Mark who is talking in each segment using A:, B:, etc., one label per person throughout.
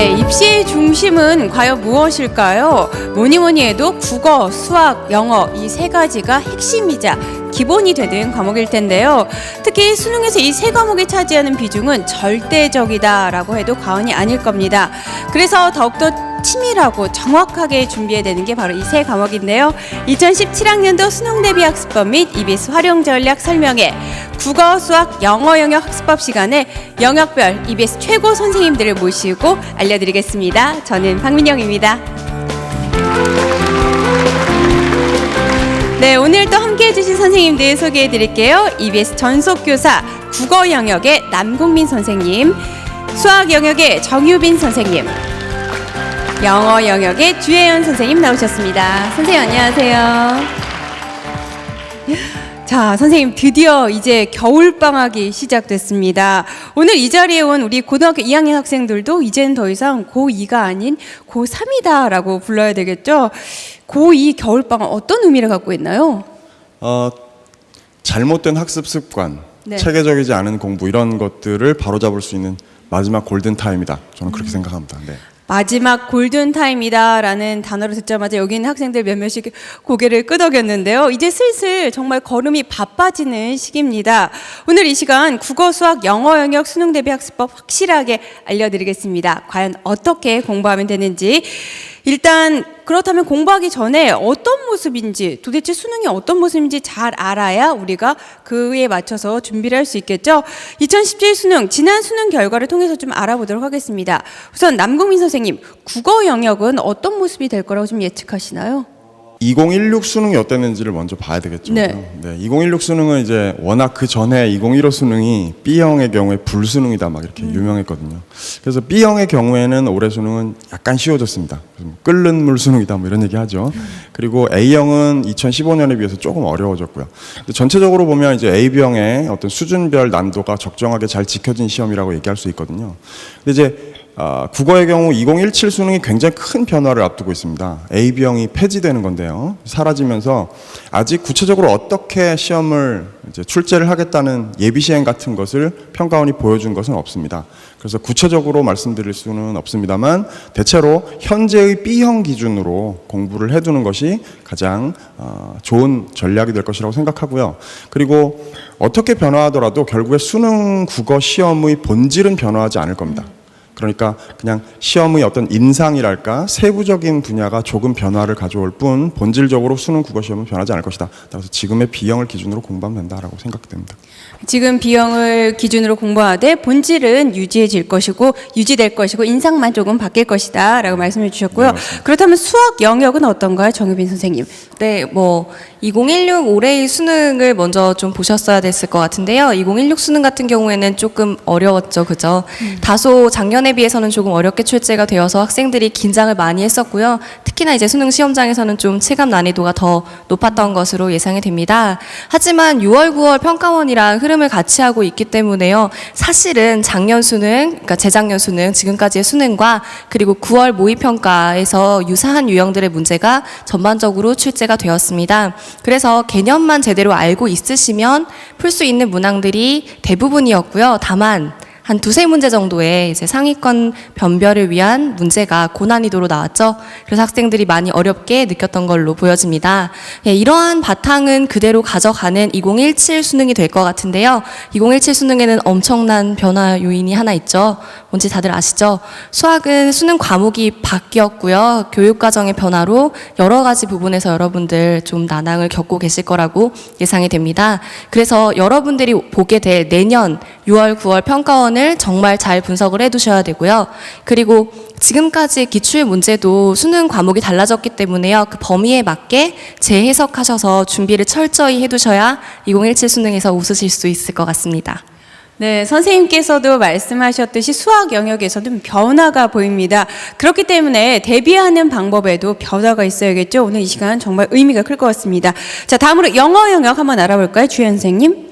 A: 네, 입시의 중심은 과연 무엇일까요? 뭐니 해도 국어, 수학, 영어 이 세 가지가 핵심이자 기본이 되는 과목일 텐데요. 특히 수능에서 이 세 과목이 차지하는 비중은 절대적이다라고 해도 과언이 아닐 겁니다. 그래서 더욱더 치밀하고 정확하게 준비해야 되는 게 바로 이 세 과목인데요. 2017학년도 수능 대비 학습법 및 EBS 활용 전략 설명회 국어, 수학, 영어 영역 학습법 시간에 영역별 EBS 최고 선생님들을 모시고 알려드리겠습니다. 저는 박민영입니다. 네, 오늘 또 함께해 주실 선생님들 소개해 드릴게요. EBS 전속교사 국어 영역의 남국민 선생님, 수학 영역의 정유빈 선생님, 영어 영역의 주혜연 선생님 나오셨습니다. 선생님 안녕하세요. 자, 선생님 드디어 이제 겨울방학이 시작됐습니다. 오늘 이 자리에 온 우리 고등학교 2학년 학생들도 이제는 더 이상 고2가 아닌 고3이다라고 불러야 되겠죠? 고2 겨울방학 어떤 의미를 갖고 있나요?
B: 잘못된 학습 습관,
A: 네.
B: 체계적이지 않은 공부 이런 것들을 바로잡을 수 있는 마지막 골든타임이다. 저는 그렇게 생각합니다. 네.
A: 마지막 골든타임이다라는 단어를 듣자마자 여기 있는 학생들 몇몇이 고개를 끄덕였는데요. 이제 슬슬 정말 걸음이 바빠지는 시기입니다. 오늘 이 시간 국어, 수학, 영어 영역 수능 대비 학습법 확실하게 알려드리겠습니다. 과연 어떻게 공부하면 되는지. 일단 그렇다면 공부하기 전에 어떤 모습인지, 도대체 수능이 어떤 모습인지 잘 알아야 우리가 그에 맞춰서 준비를 할 수 있겠죠. 2017 수능, 지난 수능 결과를 통해서 좀 알아보도록 하겠습니다. 우선 남국민 선생님, 국어 영역은 어떤 모습이 될 거라고 좀 예측하시나요?
B: 2016 수능이 어땠는지를 먼저 봐야 되겠죠.
A: 네.
B: 네, 2016 수능은 이제 워낙 그 전에 2015 수능이 B형의 경우에 불수능이다 막 이렇게 유명했거든요. 그래서 B형의 경우에는 올해 수능은 약간 쉬워졌습니다. 끓는 물 수능이다 뭐 이런 얘기 하죠. 그리고 A형은 2015년에 비해서 조금 어려워졌고요. 근데 전체적으로 보면 이제 A, B형의 어떤 수준별 난도가 적정하게 잘 지켜진 시험이라고 얘기할 수 있거든요. 근데 이제 국어의 경우 2017 수능이 굉장히 큰 변화를 앞두고 있습니다. A, B형이 폐지되는 건데요. 사라지면서 아직 구체적으로 어떻게 시험을 이제 출제를 하겠다는 예비 시행 같은 것을 평가원이 보여준 것은 없습니다. 그래서 구체적으로 말씀드릴 수는 없습니다만 대체로 현재의 B형 기준으로 공부를 해두는 것이 가장 좋은 전략이 될 것이라고 생각하고요. 그리고 어떻게 변화하더라도 결국에 수능 국어 시험의 본질은 변화하지 않을 겁니다. 그러니까 그냥 시험의 어떤 인상이랄까 세부적인 분야가 조금 변화를 가져올 뿐 본질적으로 수능 국어 시험은 변하지 않을 것이다. 따라서 지금의 B형을 기준으로 공부하면 된다라고 생각됩니다.
A: 지금 B형을 기준으로 공부하되 본질은 유지될 것이고 인상만 조금 바뀔 것이다 라고 말씀해 주셨고요.
B: 네,
A: 그렇다면 수학 영역은 어떤가요? 정유빈 선생님.
C: 네, 2016 올해의 수능을 먼저 좀 보셨어야 됐을 것 같은데요. 2016 수능 같은 경우에는 조금 어려웠죠, 그죠? 다소 작년에 비해서는 조금 어렵게 출제가 되어서 학생들이 긴장을 많이 했었고요. 특히나 이제 수능 시험장에서는 좀 체감 난이도가 더 높았던 것으로 예상이 됩니다. 하지만 6월, 9월 평가원이랑 흐름을 같이 하고 있기 때문에요. 사실은 작년 수능, 그러니까 재작년 수능, 지금까지의 수능과 그리고 9월 모의평가에서 유사한 유형들의 문제가 전반적으로 출제가 되었습니다. 그래서 개념만 제대로 알고 있으시면 풀 수 있는 문항들이 대부분이었고요. 다만 한 두세 문제 정도의 이제 상위권 변별을 위한 문제가 고난이도로 나왔죠. 그래서 학생들이 많이 어렵게 느꼈던 걸로 보여집니다. 예, 이러한 바탕은 그대로 가져가는 2017 수능이 될 것 같은데요. 2017 수능에는 엄청난 변화 요인이 하나 있죠. 뭔지 다들 아시죠? 수학은 수능 과목이 바뀌었고요. 교육과정의 변화로 여러 가지 부분에서 여러분들 좀 난항을 겪고 계실 거라고 예상이 됩니다. 그래서 여러분들이 보게 될 내년 6월, 9월 평가원을 정말 잘 분석을 해두셔야 되고요. 그리고 지금까지 기출 문제도 수능 과목이 달라졌기 때문에요. 그 범위에 맞게 재해석하셔서 준비를 철저히 해두셔야 2017 수능에서 웃으실 수 있을 것 같습니다.
A: 네, 선생님께서도 말씀하셨듯이 수학 영역에서는 변화가 보입니다. 그렇기 때문에 대비하는 방법에도 변화가 있어야겠죠. 오늘 이 시간 정말 의미가 클 것 같습니다. 자, 다음으로 영어 영역 한번 알아볼까요, 주현 선생님?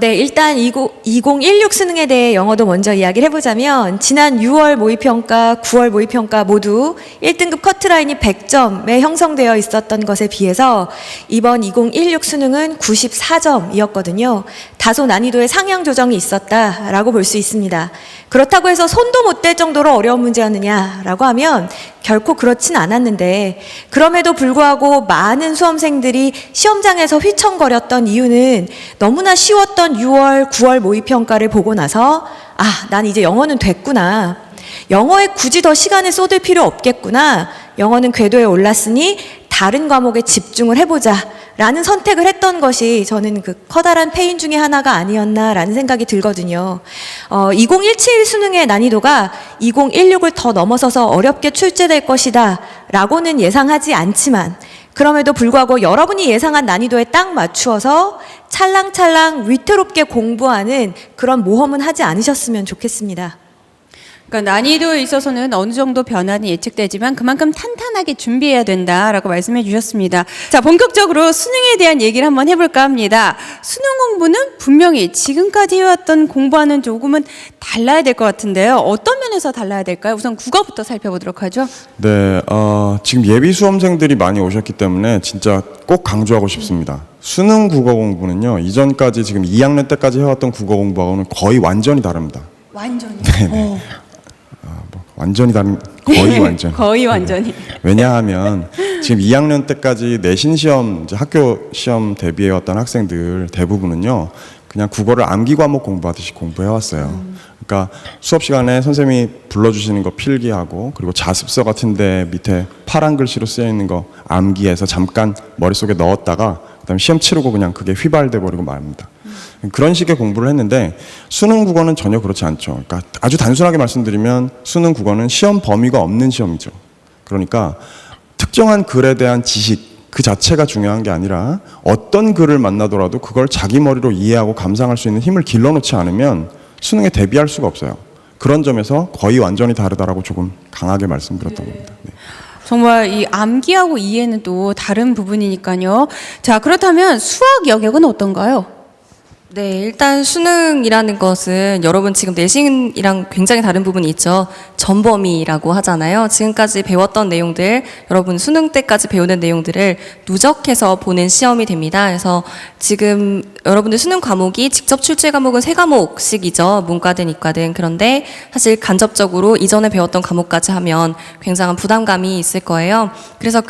D: 네, 일단 2016 수능에 대해 영어도 먼저 이야기를 해보자면 지난 6월 모의평가, 9월 모의평가 모두 1등급 커트라인이 100점에 형성되어 있었던 것에 비해서 이번 2016 수능은 94점이었거든요. 다소 난이도의 상향 조정이 있었다라고 볼 수 있습니다. 그렇다고 해서 손도 못 댈 정도로 어려운 문제였느냐라고 하면 결코 그렇진 않았는데, 그럼에도 불구하고 많은 수험생들이 시험장에서 휘청거렸던 이유는 너무나 쉬웠던 6월, 9월 모의평가를 보고 나서 난 이제 영어는 됐구나. 영어에 굳이 더 시간을 쏟을 필요 없겠구나. 영어는 궤도에 올랐으니 다른 과목에 집중을 해보자 라는 선택을 했던 것이 저는 그 커다란 패인 중에 하나가 아니었나라는 생각이 들거든요. 2017 수능의 난이도가 2016을 더 넘어서서 어렵게 출제될 것이다 라고는 예상하지 않지만, 그럼에도 불구하고 여러분이 예상한 난이도에 딱 맞추어서 찰랑찰랑 위태롭게 공부하는 그런 모험은 하지 않으셨으면 좋겠습니다.
A: 그러니까 난이도에 있어서는 어느 정도 변화는 예측되지만 그만큼 탄탄하게 준비해야 된다라고 말씀해 주셨습니다. 자, 본격적으로 수능에 대한 얘기를 한번 해볼까 합니다. 수능 공부는 분명히 지금까지 해왔던 공부와는 조금은 달라야 될 것 같은데요. 어떤 면에서 달라야 될까요? 우선 국어부터 살펴보도록 하죠.
B: 네, 지금 예비 수험생들이 많이 오셨기 때문에 진짜 꼭 강조하고 싶습니다. 수능 국어 공부는요, 이전까지 지금 2학년 때까지 해왔던 국어 공부하고는 거의 완전히 다릅니다.
A: 완전히.
B: 완전히 다른, 거의 완전.
A: 거의 완전히.
B: 왜냐하면 지금 2학년 때까지 내신 시험, 이제 학교 시험 대비해왔던 학생들 대부분은요, 그냥 국어를 암기 과목 공부하듯이 공부해왔어요. 그러니까 수업 시간에 선생님이 불러주시는 거 필기하고, 그리고 자습서 같은데 밑에 파란 글씨로 쓰여 있는 거 암기해서 잠깐 머릿속에 넣었다가 그다음에 시험 치르고 그냥 그게 휘발돼 버리고 말입니다. 그런 식의 공부를 했는데, 수능 국어는 전혀 그렇지 않죠. 그러니까 아주 단순하게 말씀드리면 수능 국어는 시험 범위가 없는 시험이죠. 그러니까 특정한 글에 대한 지식 그 자체가 중요한 게 아니라 어떤 글을 만나더라도 그걸 자기 머리로 이해하고 감상할 수 있는 힘을 길러놓지 않으면 수능에 대비할 수가 없어요. 그런 점에서 거의 완전히 다르다라고 조금 강하게 말씀드렸던 겁니다. 네.
A: 정말 이 암기하고 이해는 또 다른 부분이니까요. 자, 그렇다면 수학 영역은 어떤가요?
C: 네, 일단 수능이라는 것은 여러분 지금 내신이랑 굉장히 다른 부분이 있죠. 전범위라고 하잖아요. 지금까지 배웠던 내용들, 여러분 수능 때까지 배우는 내용들을 누적해서 보는 시험이 됩니다. 그래서 지금 여러분들 수능 과목이 직접 출제 과목은 3과목씩이죠. 문과든 이과든. 그런데 사실 간접적으로 이전에 배웠던 과목까지 하면 굉장한 부담감이 있을 거예요. 그래서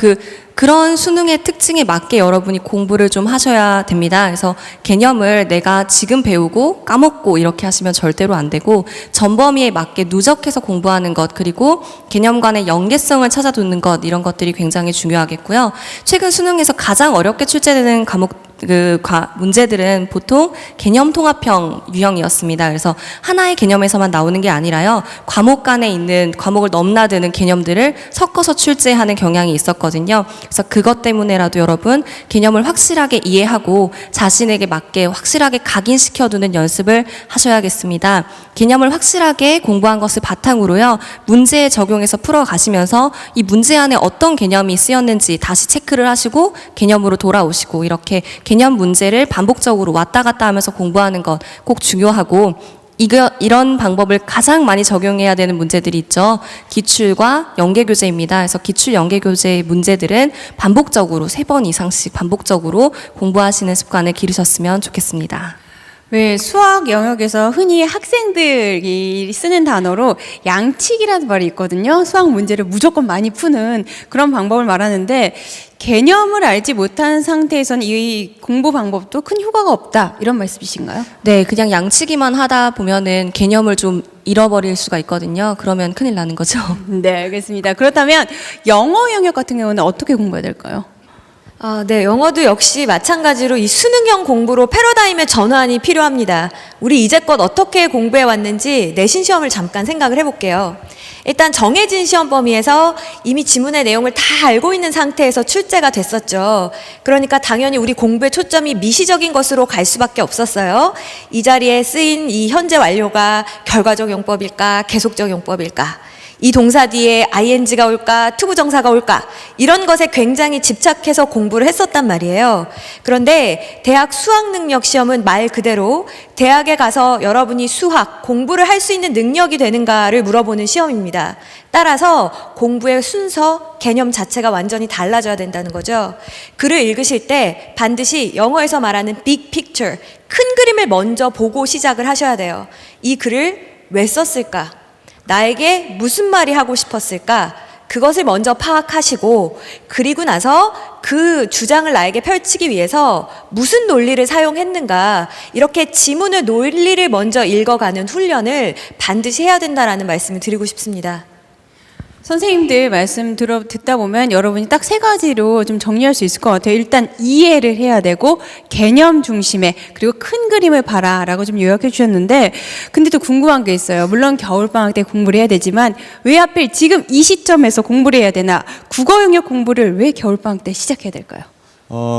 C: 그런 수능의 특징에 맞게 여러분이 공부를 좀 하셔야 됩니다. 그래서 개념을 내가 지금 배우고 까먹고 이렇게 하시면 절대로 안 되고, 전범위에 맞게 누적해서 공부하는 것, 그리고 개념 간의 연계성을 찾아두는 것, 이런 것들이 굉장히 중요하겠고요. 최근 수능에서 가장 어렵게 출제되는 문제들은 보통 개념 통합형 유형이었습니다. 그래서 하나의 개념에서만 나오는 게 아니라요, 과목 간에 있는, 과목을 넘나드는 개념들을 섞어서 출제하는 경향이 있었거든요. 그래서 그것 때문에라도 여러분 개념을 확실하게 이해하고 자신에게 맞게 확실하게 각인시켜두는 연습을 하셔야겠습니다. 개념을 확실하게 공부한 것을 바탕으로요, 문제에 적용해서 풀어가시면서 이 문제 안에 어떤 개념이 쓰였는지 다시 체크를 하시고 개념으로 돌아오시고, 이렇게 개념 문제를 반복적으로 왔다 갔다 하면서 공부하는 것 꼭 중요하고, 이런 방법을 가장 많이 적용해야 되는 문제들이 있죠. 기출과 연계교재입니다. 그래서 기출 연계교재의 문제들은 반복적으로 3번 이상씩 반복적으로 공부하시는 습관을 기르셨으면 좋겠습니다.
A: 왜 수학 영역에서 흔히 학생들이 쓰는 단어로 양칙이라는 말이 있거든요. 수학 문제를 무조건 많이 푸는 그런 방법을 말하는데, 개념을 알지 못한 상태에서는 이 공부 방법도 큰 효과가 없다, 이런 말씀이신가요?
C: 네, 그냥 양치기만 하다 보면은 개념을 좀 잃어버릴 수가 있거든요. 그러면 큰일 나는 거죠.
A: 네, 알겠습니다. 그렇다면 영어 영역 같은 경우는 어떻게 공부해야 될까요?
D: 네, 영어도 역시 마찬가지로 이 수능형 공부로 패러다임의 전환이 필요합니다. 우리 이제껏 어떻게 공부해 왔는지 내신 시험을 잠깐 생각을 해볼게요. 일단 정해진 시험 범위에서 이미 지문의 내용을 다 알고 있는 상태에서 출제가 됐었죠. 그러니까 당연히 우리 공부의 초점이 미시적인 것으로 갈 수밖에 없었어요. 이 자리에 쓰인 이 현재 완료가 결과적 용법일까, 계속적 용법일까. 이 동사 뒤에 ing가 올까, 투부정사가 올까, 이런 것에 굉장히 집착해서 공부를 했었단 말이에요. 그런데 대학 수학능력 시험은 말 그대로 대학에 가서 여러분이 수학, 공부를 할 수 있는 능력이 되는가를 물어보는 시험입니다. 따라서 공부의 순서, 개념 자체가 완전히 달라져야 된다는 거죠. 글을 읽으실 때 반드시 영어에서 말하는 big picture, 큰 그림을 먼저 보고 시작을 하셔야 돼요. 이 글을 왜 썼을까? 나에게 무슨 말이 하고 싶었을까? 그것을 먼저 파악하시고, 그리고 나서 그 주장을 나에게 펼치기 위해서 무슨 논리를 사용했는가, 이렇게 지문의 논리를 먼저 읽어가는 훈련을 반드시 해야 된다라는 말씀을 드리고 싶습니다.
A: 선생님들 말씀 듣다 보면 여러분이 딱 세 가지로 좀 정리할 수 있을 것 같아요. 일단 이해를 해야 되고, 개념 중심에, 그리고 큰 그림을 봐라라고 좀 요약해 주셨는데, 근데 또 궁금한 게 있어요. 물론 겨울방학 때 공부를 해야 되지만 왜 하필 지금 이 시점에서 공부를 해야 되나? 국어 영역 공부를 왜 겨울방학 때 시작해야 될까요?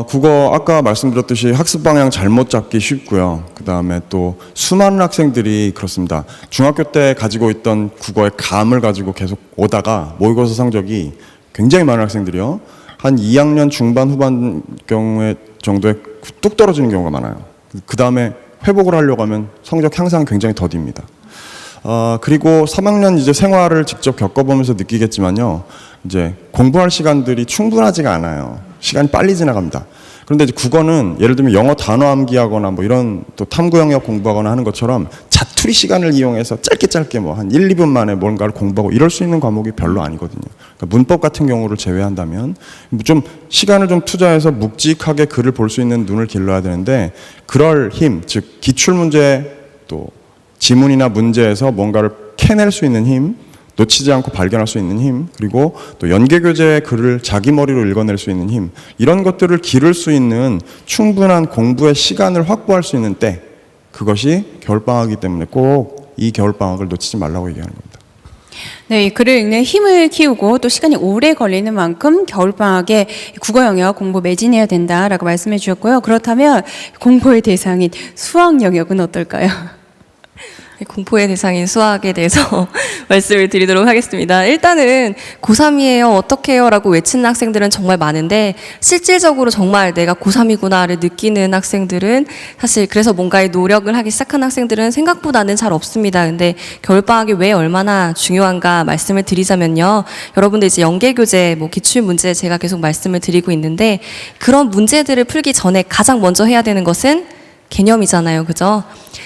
B: 국어 아까 말씀드렸듯이 학습 방향 잘못 잡기 쉽고요. 그 다음에 또 수많은 학생들이 그렇습니다. 중학교 때 가지고 있던 국어의 감을 가지고 계속 오다가 모의고사 성적이 굉장히 많은 학생들이요. 한 2학년 중반 후반 경우에 정도에 뚝 떨어지는 경우가 많아요. 그 다음에 회복을 하려고 하면 성적 향상 굉장히 더딥니다. 그리고 3학년 이제 생활을 직접 겪어보면서 느끼겠지만요. 이제 공부할 시간들이 충분하지가 않아요. 시간이 빨리 지나갑니다. 그런데 이제 국어는 예를 들면 영어 단어 암기하거나 뭐 이런 또 탐구 영역 공부하거나 하는 것처럼 자투리 시간을 이용해서 짧게 뭐 한 1, 2분 만에 뭔가를 공부하고 이럴 수 있는 과목이 별로 아니거든요. 그러니까 문법 같은 경우를 제외한다면 좀 시간을 좀 투자해서 묵직하게 글을 볼 수 있는 눈을 길러야 되는데, 그럴 힘, 즉 기출문제 또 지문이나 문제에서 뭔가를 캐낼 수 있는 힘, 놓치지 않고 발견할 수 있는 힘, 그리고 또 연계교재의 글을 자기 머리로 읽어낼 수 있는 힘, 이런 것들을 기를 수 있는 충분한 공부의 시간을 확보할 수 있는 때, 그것이 겨울방학이기 때문에 꼭 이 겨울방학을 놓치지 말라고 얘기하는 겁니다.
A: 네, 이 글을 읽는 힘을 키우고 또 시간이 오래 걸리는 만큼 겨울방학에 국어 영역 공부 매진해야 된다라고 말씀해 주셨고요. 그렇다면 공부의 대상인 수학 영역은 어떨까요?
C: 공포의 대상인 수학에 대해서 말씀을 드리도록 하겠습니다. 일단은 고3이에요, 어떻게 해요? 라고 외치는 학생들은 정말 많은데, 실질적으로 정말 내가 고3이구나를 느끼는 학생들은 사실, 그래서 뭔가의 노력을 하기 시작한 학생들은 생각보다는 잘 없습니다. 근데 겨울방학이 왜 얼마나 중요한가 말씀을 드리자면요. 여러분들 이제 연계교재, 뭐 기출문제 제가 계속 말씀을 드리고 있는데, 그런 문제들을 풀기 전에 가장 먼저 해야 되는 것은 개념이잖아요. 그죠?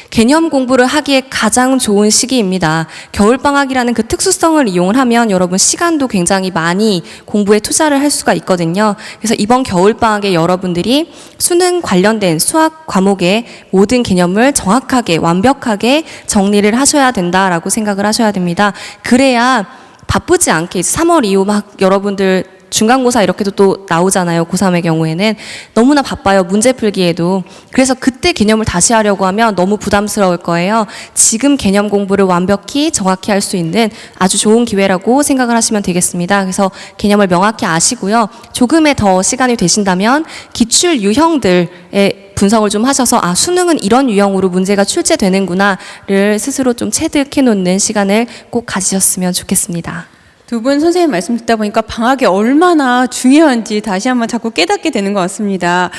C: 개념 공부를 하기에 가장 좋은 시기입니다. 겨울방학이라는 그 특수성을 이용을 하면 여러분 시간도 굉장히 많이 공부에 투자를 할 수가 있거든요. 그래서 이번 겨울방학에 여러분들이 수능 관련된 수학 과목의 모든 개념을 정확하게 완벽하게 정리를 하셔야 된다라고 생각을 하셔야 됩니다. 그래야 바쁘지 않게 3월 이후 막 여러분들 중간고사 이렇게도 또 나오잖아요. 고3의 경우에는 너무나 바빠요. 문제 풀기에도. 그래서 그때 개념을 다시 하려고 하면 너무 부담스러울 거예요. 지금 개념 공부를 완벽히 정확히 할 수 있는 아주 좋은 기회라고 생각을 하시면 되겠습니다. 그래서 개념을 명확히 아시고요. 조금의 더 시간이 되신다면 기출 유형들의 분석을 좀 하셔서 수능은 이런 유형으로 문제가 출제되는구나를 스스로 좀 체득해 놓는 시간을 꼭 가지셨으면 좋겠습니다.
A: 두 분 선생님 말씀 듣다 보니까 방학이 얼마나 중요한지 다시 한번 자꾸 깨닫게 되는 것 같습니다.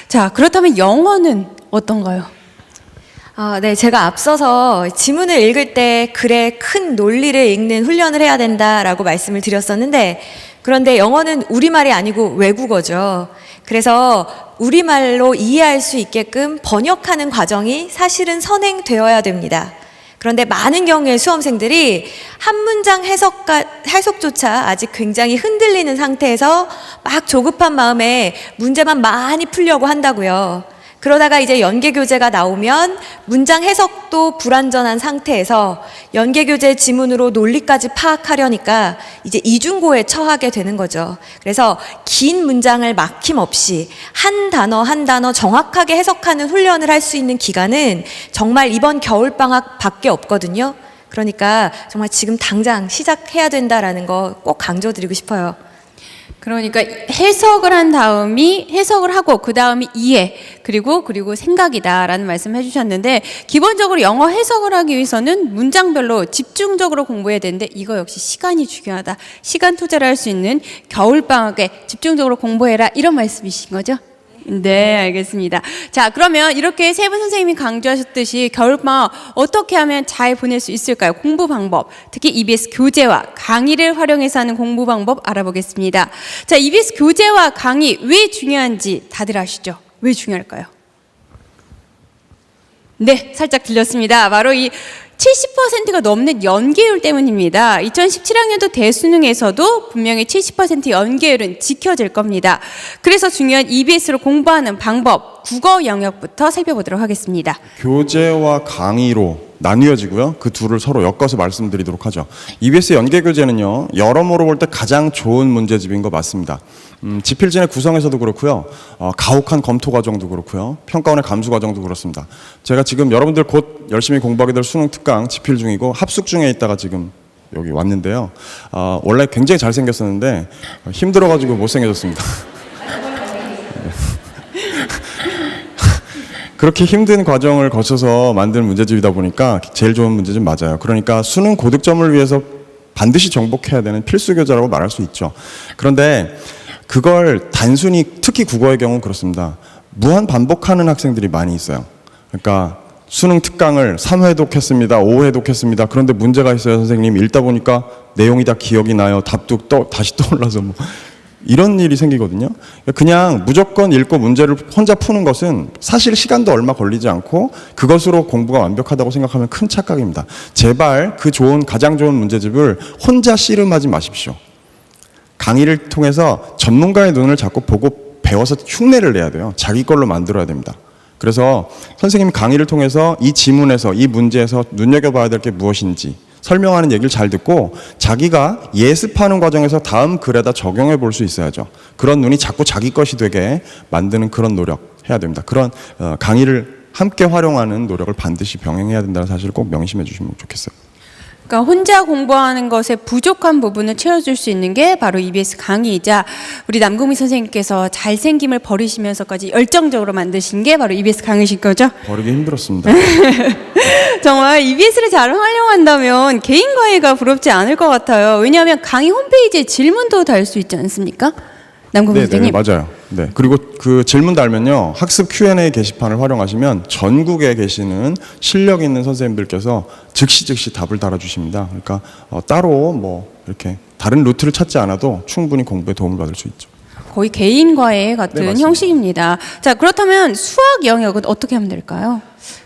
A: 자, 그렇다면 영어는 어떤가요?
D: 네, 제가 앞서서 지문을 읽을 때 글의 큰 논리를 읽는 훈련을 해야 된다라고 말씀을 드렸었는데, 그런데 영어는 우리말이 아니고 외국어죠. 그래서 우리말로 이해할 수 있게끔 번역하는 과정이 사실은 선행되어야 됩니다. 그런데 많은 경우에 수험생들이 한 문장 해석조차 아직 굉장히 흔들리는 상태에서 막 조급한 마음에 문제만 많이 풀려고 한다고요. 그러다가 이제 연계교재가 나오면 문장 해석도 불완전한 상태에서 연계교재 지문으로 논리까지 파악하려니까 이제 이중고에 처하게 되는 거죠. 그래서 긴 문장을 막힘없이 한 단어 한 단어 정확하게 해석하는 훈련을 할 수 있는 기간은 정말 이번 겨울방학 밖에 없거든요. 그러니까 정말 지금 당장 시작해야 된다라는 거 꼭 강조드리고 싶어요.
A: 그러니까 해석을 한 다음이 해석을 하고 그 다음이 이해 그리고 생각이다라는 말씀을 해주셨는데 기본적으로 영어 해석을 하기 위해서는 문장별로 집중적으로 공부해야 되는데 이거 역시 시간이 중요하다. 시간 투자를 할 수 있는 겨울방학에 집중적으로 공부해라 이런 말씀이신 거죠? 네, 알겠습니다. 자, 그러면 이렇게 세 분 선생님이 강조하셨듯이 겨울방학 어떻게 하면 잘 보낼 수 있을까요? 공부 방법, 특히 EBS 교재와 강의를 활용해서 하는 공부 방법 알아보겠습니다. 자, EBS 교재와 강의 왜 중요한지 다들 아시죠? 왜 중요할까요? 네, 살짝 들렸습니다. 바로 이 70%가 넘는 연계율 때문입니다. 2017학년도 대수능에서도 분명히 70% 연계율은 지켜질 겁니다. 그래서 중요한 EBS로 공부하는 방법, 국어 영역부터 살펴보도록 하겠습니다.
B: 교재와 강의로 나뉘어지고요. 그 둘을 서로 엮어서 말씀드리도록 하죠. EBS 연계 교재는요, 여러모로 볼 때 가장 좋은 문제집인 거 맞습니다. 지필진의 구성에서도 그렇고요, 가혹한 검토 과정도 그렇고요, 평가원의 감수 과정도 그렇습니다. 제가 지금 여러분들 곧 열심히 공부하게 될 수능 특강 지필 중이고 합숙 중에 있다가 지금 여기 왔는데요. 원래 굉장히 잘생겼었는데 힘들어가지고 못생겨졌습니다. 그렇게 힘든 과정을 거쳐서 만든 문제집이다 보니까 제일 좋은 문제집 맞아요. 그러니까 수능 고득점을 위해서 반드시 정복해야 되는 필수 교재라고 말할 수 있죠. 그런데 그걸 단순히 특히 국어의 경우는 그렇습니다. 무한 반복하는 학생들이 많이 있어요. 그러니까 수능 특강을 3회 독했습니다. 5회 독했습니다. 그런데 문제가 있어요. 선생님 읽다 보니까 내용이 다 기억이 나요. 답도 다시 떠올라서 뭐 이런 일이 생기거든요. 그냥 무조건 읽고 문제를 혼자 푸는 것은 사실 시간도 얼마 걸리지 않고 그것으로 공부가 완벽하다고 생각하면 큰 착각입니다. 제발 그 가장 좋은 문제집을 혼자 씨름하지 마십시오. 강의를 통해서 전문가의 눈을 자꾸 보고 배워서 흉내를 내야 돼요. 자기 걸로 만들어야 됩니다. 그래서 선생님이 강의를 통해서 이 지문에서 이 문제에서 눈여겨봐야 될 게 무엇인지 설명하는 얘기를 잘 듣고 자기가 예습하는 과정에서 다음 글에다 적용해 볼 수 있어야죠. 그런 눈이 자꾸 자기 것이 되게 만드는 그런 노력 해야 됩니다. 그런 강의를 함께 활용하는 노력을 반드시 병행해야 된다는 사실을 꼭 명심해 주시면 좋겠어요.
A: 그러니까 혼자 공부하는 것에 부족한 부분을 채워줄 수 있는 게 바로 EBS 강의이자 우리 남궁미 선생님께서 잘생김을 버리시면서까지 열정적으로 만드신 게 바로 EBS 강의신 거죠?
B: 버리기 힘들었습니다.
A: 정말 EBS를 잘 활용한다면 개인 강의가 부럽지 않을 것 같아요. 왜냐하면 강의 홈페이지에 질문도 달 수 있지 않습니까? 남궁미
B: 네,
A: 선생님.
B: 맞아요. 네. 그리고 그 질문 달면요, 학습 Q&A 게시판을 활용하시면 전국에 계시는 실력 있는 선생님들께서 즉시 답을 달아주십니다. 그러니까 따로 뭐 이렇게 다른 루트를 찾지 않아도 충분히 공부에 도움을 받을 수 있죠.
A: 거의 개인 과외 같은
B: 네, 맞습니다.
A: 형식입니다. 자, 그렇다면 수학 영역은 어떻게 하면 될까요?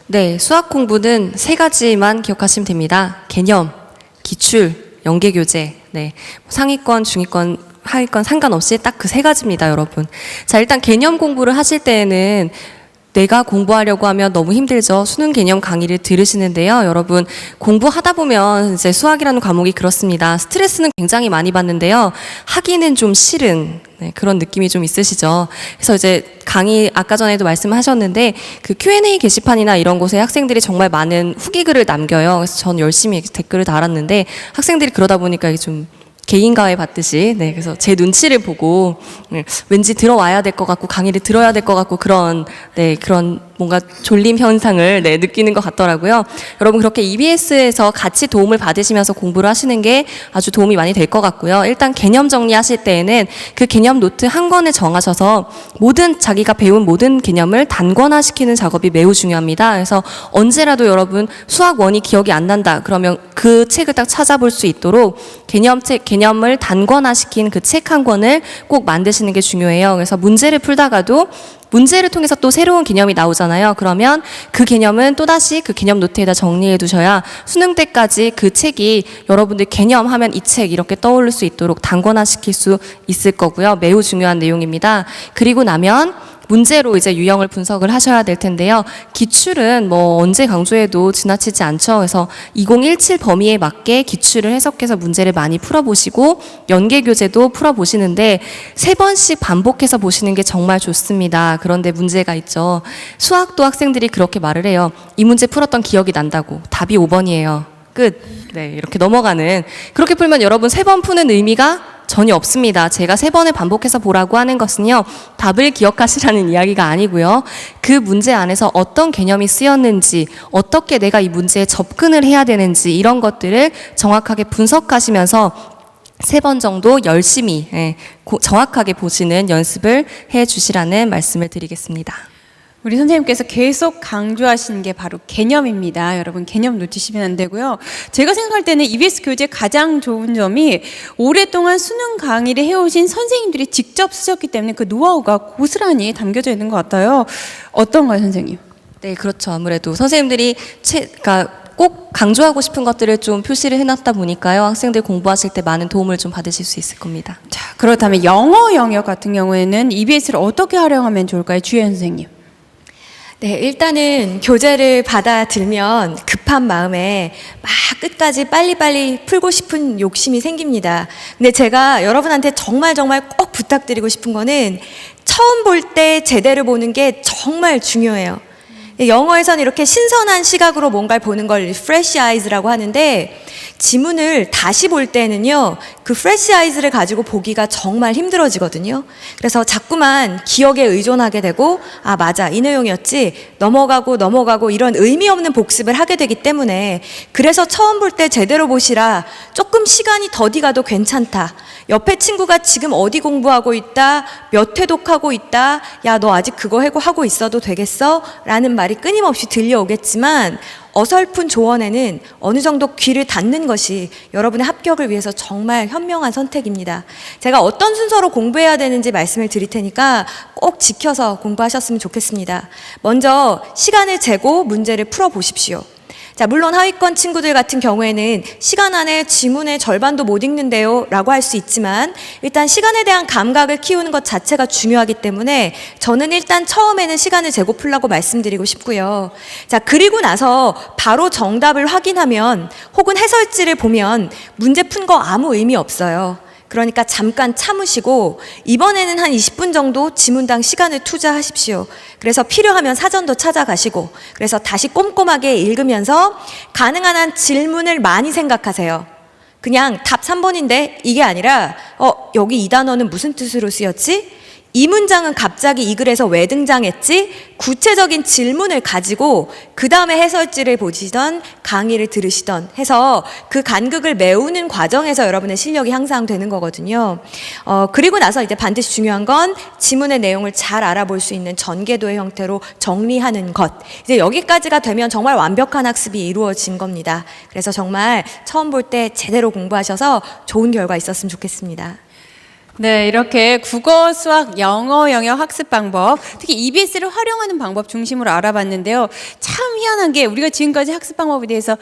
C: 네, 수학 공부는 세 가지만 기억하시면 됩니다. 개념, 기출, 연계교재. 네, 상위권, 중위권, 하위권 상관없이 딱 그 세 가지입니다, 여러분. 자, 일단 개념 공부를 하실 때에는 내가 공부하려고 하면 너무 힘들죠. 수능 개념 강의를 들으시는데요. 여러분, 공부하다 보면 이제 수학이라는 과목이 그렇습니다. 스트레스는 굉장히 많이 받는데요. 하기는 좀 싫은 그런 느낌이 좀 있으시죠. 그래서 이제 강의 아까 전에도 말씀하셨는데 그 Q&A 게시판이나 이런 곳에 학생들이 정말 많은 후기 글을 남겨요. 그래서 전 열심히 댓글을 달았는데 학생들이 그러다 보니까 이게 좀 개인 과외 받듯이, 네, 그래서 제 눈치를 보고, 왠지 들어와야 될 것 같고, 강의를 들어야 될 것 같고, 그런 뭔가 졸림 현상을, 네, 느끼는 것 같더라고요. 여러분, 그렇게 EBS에서 같이 도움을 받으시면서 공부를 하시는 게 아주 도움이 많이 될 것 같고요. 일단 개념 정리하실 때에는 그 개념 노트 한 권을 정하셔서 자기가 배운 모든 개념을 단권화시키는 작업이 매우 중요합니다. 그래서 언제라도 여러분, 수학 원이 기억이 안 난다. 그러면 그 책을 딱 찾아볼 수 있도록 개념을 단권화시킨 그 책 한 권을 꼭 만드시는 게 중요해요. 그래서 문제를 풀다가도 문제를 통해서 또 새로운 개념이 나오잖아요. 그러면 그 개념은 또다시 그 개념 노트에다 정리해 두셔야 수능 때까지 그 책이 여러분들 개념하면 이 책 이렇게 떠오를 수 있도록 단권화시킬 수 있을 거고요. 매우 중요한 내용입니다. 그리고 나면 문제로 이제 유형을 분석을 하셔야 될 텐데요. 기출은 뭐 언제 강조해도 지나치지 않죠. 그래서 2017 범위에 맞게 기출을 해석해서 문제를 많이 풀어보시고 연계교재도 풀어보시는데 3번씩 반복해서 보시는 게 정말 좋습니다. 그런데 문제가 있죠. 수학도 학생들이 그렇게 말을 해요. 이 문제 풀었던 기억이 난다고. 답이 5번이에요. 끝. 네, 이렇게 넘어가는. 그렇게 풀면 여러분 3번 푸는 의미가 전혀 없습니다. 제가 3번을 반복해서 보라고 하는 것은요, 답을 기억하시라는 이야기가 아니고요. 그 문제 안에서 어떤 개념이 쓰였는지, 어떻게 내가 이 문제에 접근을 해야 되는지 이런 것들을 정확하게 분석하시면서 3번 정도 열심히 정확하게 보시는 연습을 해 주시라는 말씀을 드리겠습니다.
A: 우리 선생님께서 계속 강조하시는 게 바로 개념입니다. 여러분 개념 놓치시면 안 되고요. 제가 생각할 때는 EBS 교재 가장 좋은 점이 오랫동안 수능 강의를 해오신 선생님들이 직접 쓰셨기 때문에 그 노하우가 고스란히 담겨져 있는 것 같아요. 어떤가요, 선생님?
C: 네, 그렇죠. 아무래도 선생님들이 그러니까 꼭 강조하고 싶은 것들을 좀 표시를 해놨다 보니까요. 학생들 공부하실 때 많은 도움을 좀 받으실 수 있을 겁니다.
A: 자, 그렇다면 영어 영역 같은 경우에는 EBS를 어떻게 활용하면 좋을까요, 주연 선생님?
D: 네, 일단은 교재를 받아들면 급한 마음에 막 끝까지 빨리빨리 풀고 싶은 욕심이 생깁니다. 근데 제가 여러분한테 정말 꼭 부탁드리고 싶은 거는 처음 볼 때 제대로 보는 게 정말 중요해요. 영어에서는 이렇게 신선한 시각으로 뭔가를 보는 걸 fresh eyes라고 하는데, 지문을 다시 볼 때는요, 그 fresh eyes를 가지고 보기가 정말 힘들어지거든요. 그래서 자꾸만 기억에 의존하게 되고, 아, 맞아, 이 내용이었지, 넘어가고 이런 의미 없는 복습을 하게 되기 때문에, 그래서 처음 볼 때 제대로 보시라, 조금 시간이 더디 가도 괜찮다, 옆에 친구가 지금 어디 공부하고 있다, 몇 회 독하고 있다, 야, 너 아직 그거 하고 있어도 되겠어? 라는 말이 끊임없이 들려오겠지만, 어설픈 조언에는 어느 정도 귀를 닫는 것이 여러분의 합격을 위해서 정말 현명한 선택입니다. 제가 어떤 순서로 공부해야 되는지 말씀을 드릴 테니까 꼭 지켜서 공부하셨으면 좋겠습니다. 먼저 시간을 재고 문제를 풀어보십시오. 자, 물론 하위권 친구들 같은 경우에는 시간 안에 지문의 절반도 못 읽는데요 라고 할 수 있지만, 일단 시간에 대한 감각을 키우는 것 자체가 중요하기 때문에 저는 일단 처음에는 시간을 재고 풀라고 말씀드리고 싶고요. 자, 그리고 나서 바로 정답을 확인하면 혹은 해설지를 보면 문제 푼 거 아무 의미 없어요. 그러니까 잠깐 참으시고 이번에는 한 20분 정도 지문당 시간을 투자하십시오. 그래서 필요하면 사전도 찾아가시고, 그래서 다시 꼼꼼하게 읽으면서 가능한 한 질문을 많이 생각하세요. 그냥 답 3번인데 이게 아니라 여기 이 단어는 무슨 뜻으로 쓰였지? 이 문장은 갑자기 이 글에서 왜 등장했지? 구체적인 질문을 가지고 그 다음에 해설지를 보시던 강의를 들으시던 해서 그 간극을 메우는 과정에서 여러분의 실력이 향상되는 거거든요. 그리고 나서 이제 반드시 중요한 건 지문의 내용을 잘 알아볼 수 있는 전개도의 형태로 정리하는 것. 이제 여기까지가 되면 정말 완벽한 학습이 이루어진 겁니다. 그래서 정말 처음 볼 때 제대로 공부하셔서 좋은 결과 있었으면 좋겠습니다.
A: 네, 이렇게 국어, 수학, 영어 영역 학습 방법, 특히 EBS를 활용하는 방법 중심으로 알아봤는데요. 참 희한한 게 우리가 지금까지 학습 방법에 대해서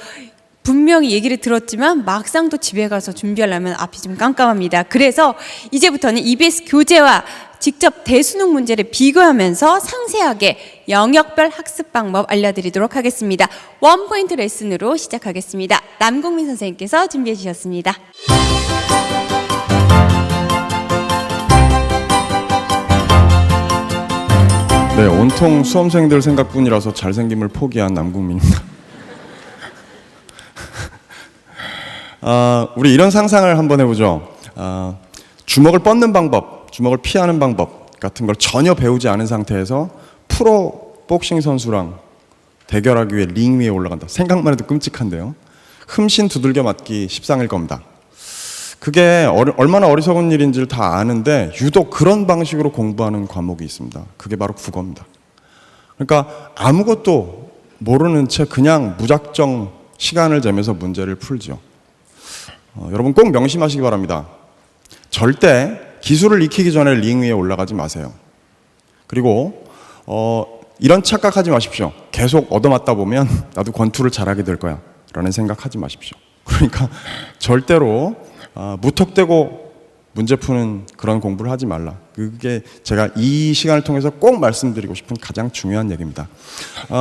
A: 분명히 얘기를 들었지만 막상 또 집에 가서 준비하려면 앞이 좀 깜깜합니다. 그래서 이제부터는 EBS 교재와 직접 대수능 문제를 비교하면서 상세하게 영역별 학습 방법 알려드리도록 하겠습니다. 원포인트 레슨으로 시작하겠습니다. 남국민 선생님께서 준비해 주셨습니다.
B: 네, 온통 수험생들 생각뿐이라서 잘생김을 포기한 남국민입니다. 우리 이런 상상을 한번 해보죠. 주먹을 뻗는 방법, 주먹을 피하는 방법 같은 걸 전혀 배우지 않은 상태에서 프로 복싱 선수랑 대결하기 위해 링 위에 올라간다. 생각만 해도 끔찍한데요. 흠신 두들겨 맞기 십상일 겁니다. 그게 얼마나 어리석은 일인지를 다 아는데 유독 그런 방식으로 공부하는 과목이 있습니다. 그게 바로 국어입니다. 그러니까 아무것도 모르는 채 그냥 무작정 시간을 재면서 문제를 풀죠. 여러분 꼭 명심하시기 바랍니다. 절대 기술을 익히기 전에 링 위에 올라가지 마세요. 그리고 이런 착각하지 마십시오. 계속 얻어맞다 보면 나도 권투를 잘하게 될 거야 라는 생각하지 마십시오. 그러니까 절대로 무턱대고 문제 푸는 그런 공부를 하지 말라. 그게 제가 이 시간을 통해서 꼭 말씀드리고 싶은 가장 중요한 얘기입니다.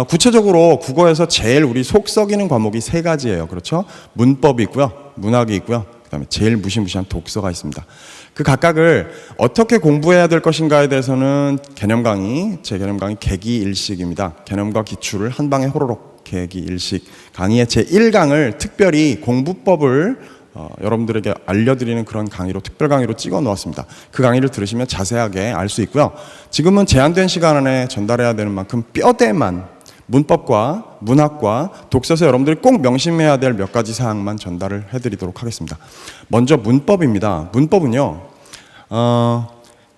B: 구체적으로 국어에서 제일 우리 속 썩이는 과목이 3가지예요. 그렇죠? 문법이 있고요, 문학이 있고요, 그다음에 제일 무시무시한 독서가 있습니다. 그 각각을 어떻게 공부해야 될 것인가에 대해서는 개념 강의, 제 개념 강의 개기일식입니다. 개념과 기출을 한 방에 호로록 개기일식 강의의 제 1강을 특별히 공부법을 여러분들에게 알려드리는 그런 강의로, 특별 강의로 찍어 놓았습니다. 그 강의를 들으시면 자세하게 알 수 있고요. 지금은 제한된 시간 안에 전달해야 되는 만큼 뼈대만 문법과 문학과 독서에서 여러분들이 꼭 명심해야 될 몇 가지 사항만 전달을 해드리도록 하겠습니다. 먼저 문법입니다. 문법은요,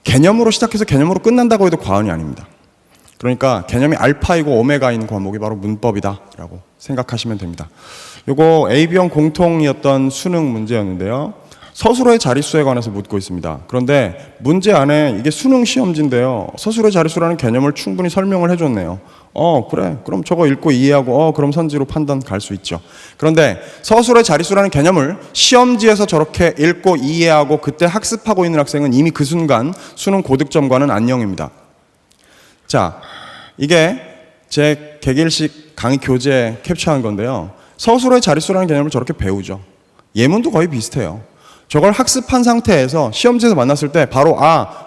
B: 개념으로 시작해서 개념으로 끝난다고 해도 과언이 아닙니다. 그러니까 개념이 알파이고 오메가인 과목이 바로 문법이다라고 생각하시면 됩니다. 요거 AB형 공통이었던 수능 문제였는데요. 서술어의 자릿수에 관해서 묻고 있습니다. 그런데 문제 안에 이게 수능 시험지인데요. 서술어의 자릿수라는 개념을 충분히 설명을 해줬네요. 그래. 그럼 저거 읽고 이해하고 그럼 선지로 판단 갈 수 있죠. 그런데 서술어의 자릿수라는 개념을 시험지에서 저렇게 읽고 이해하고 그때 학습하고 있는 학생은 이미 그 순간 수능 고득점과는 안녕입니다. 자, 이게 제 개길식 강의 교재에 캡처한 건데요. 서술어의 자릿수라는 개념을 저렇게 배우죠. 예문도 거의 비슷해요. 저걸 학습한 상태에서 시험지에서 만났을 때 바로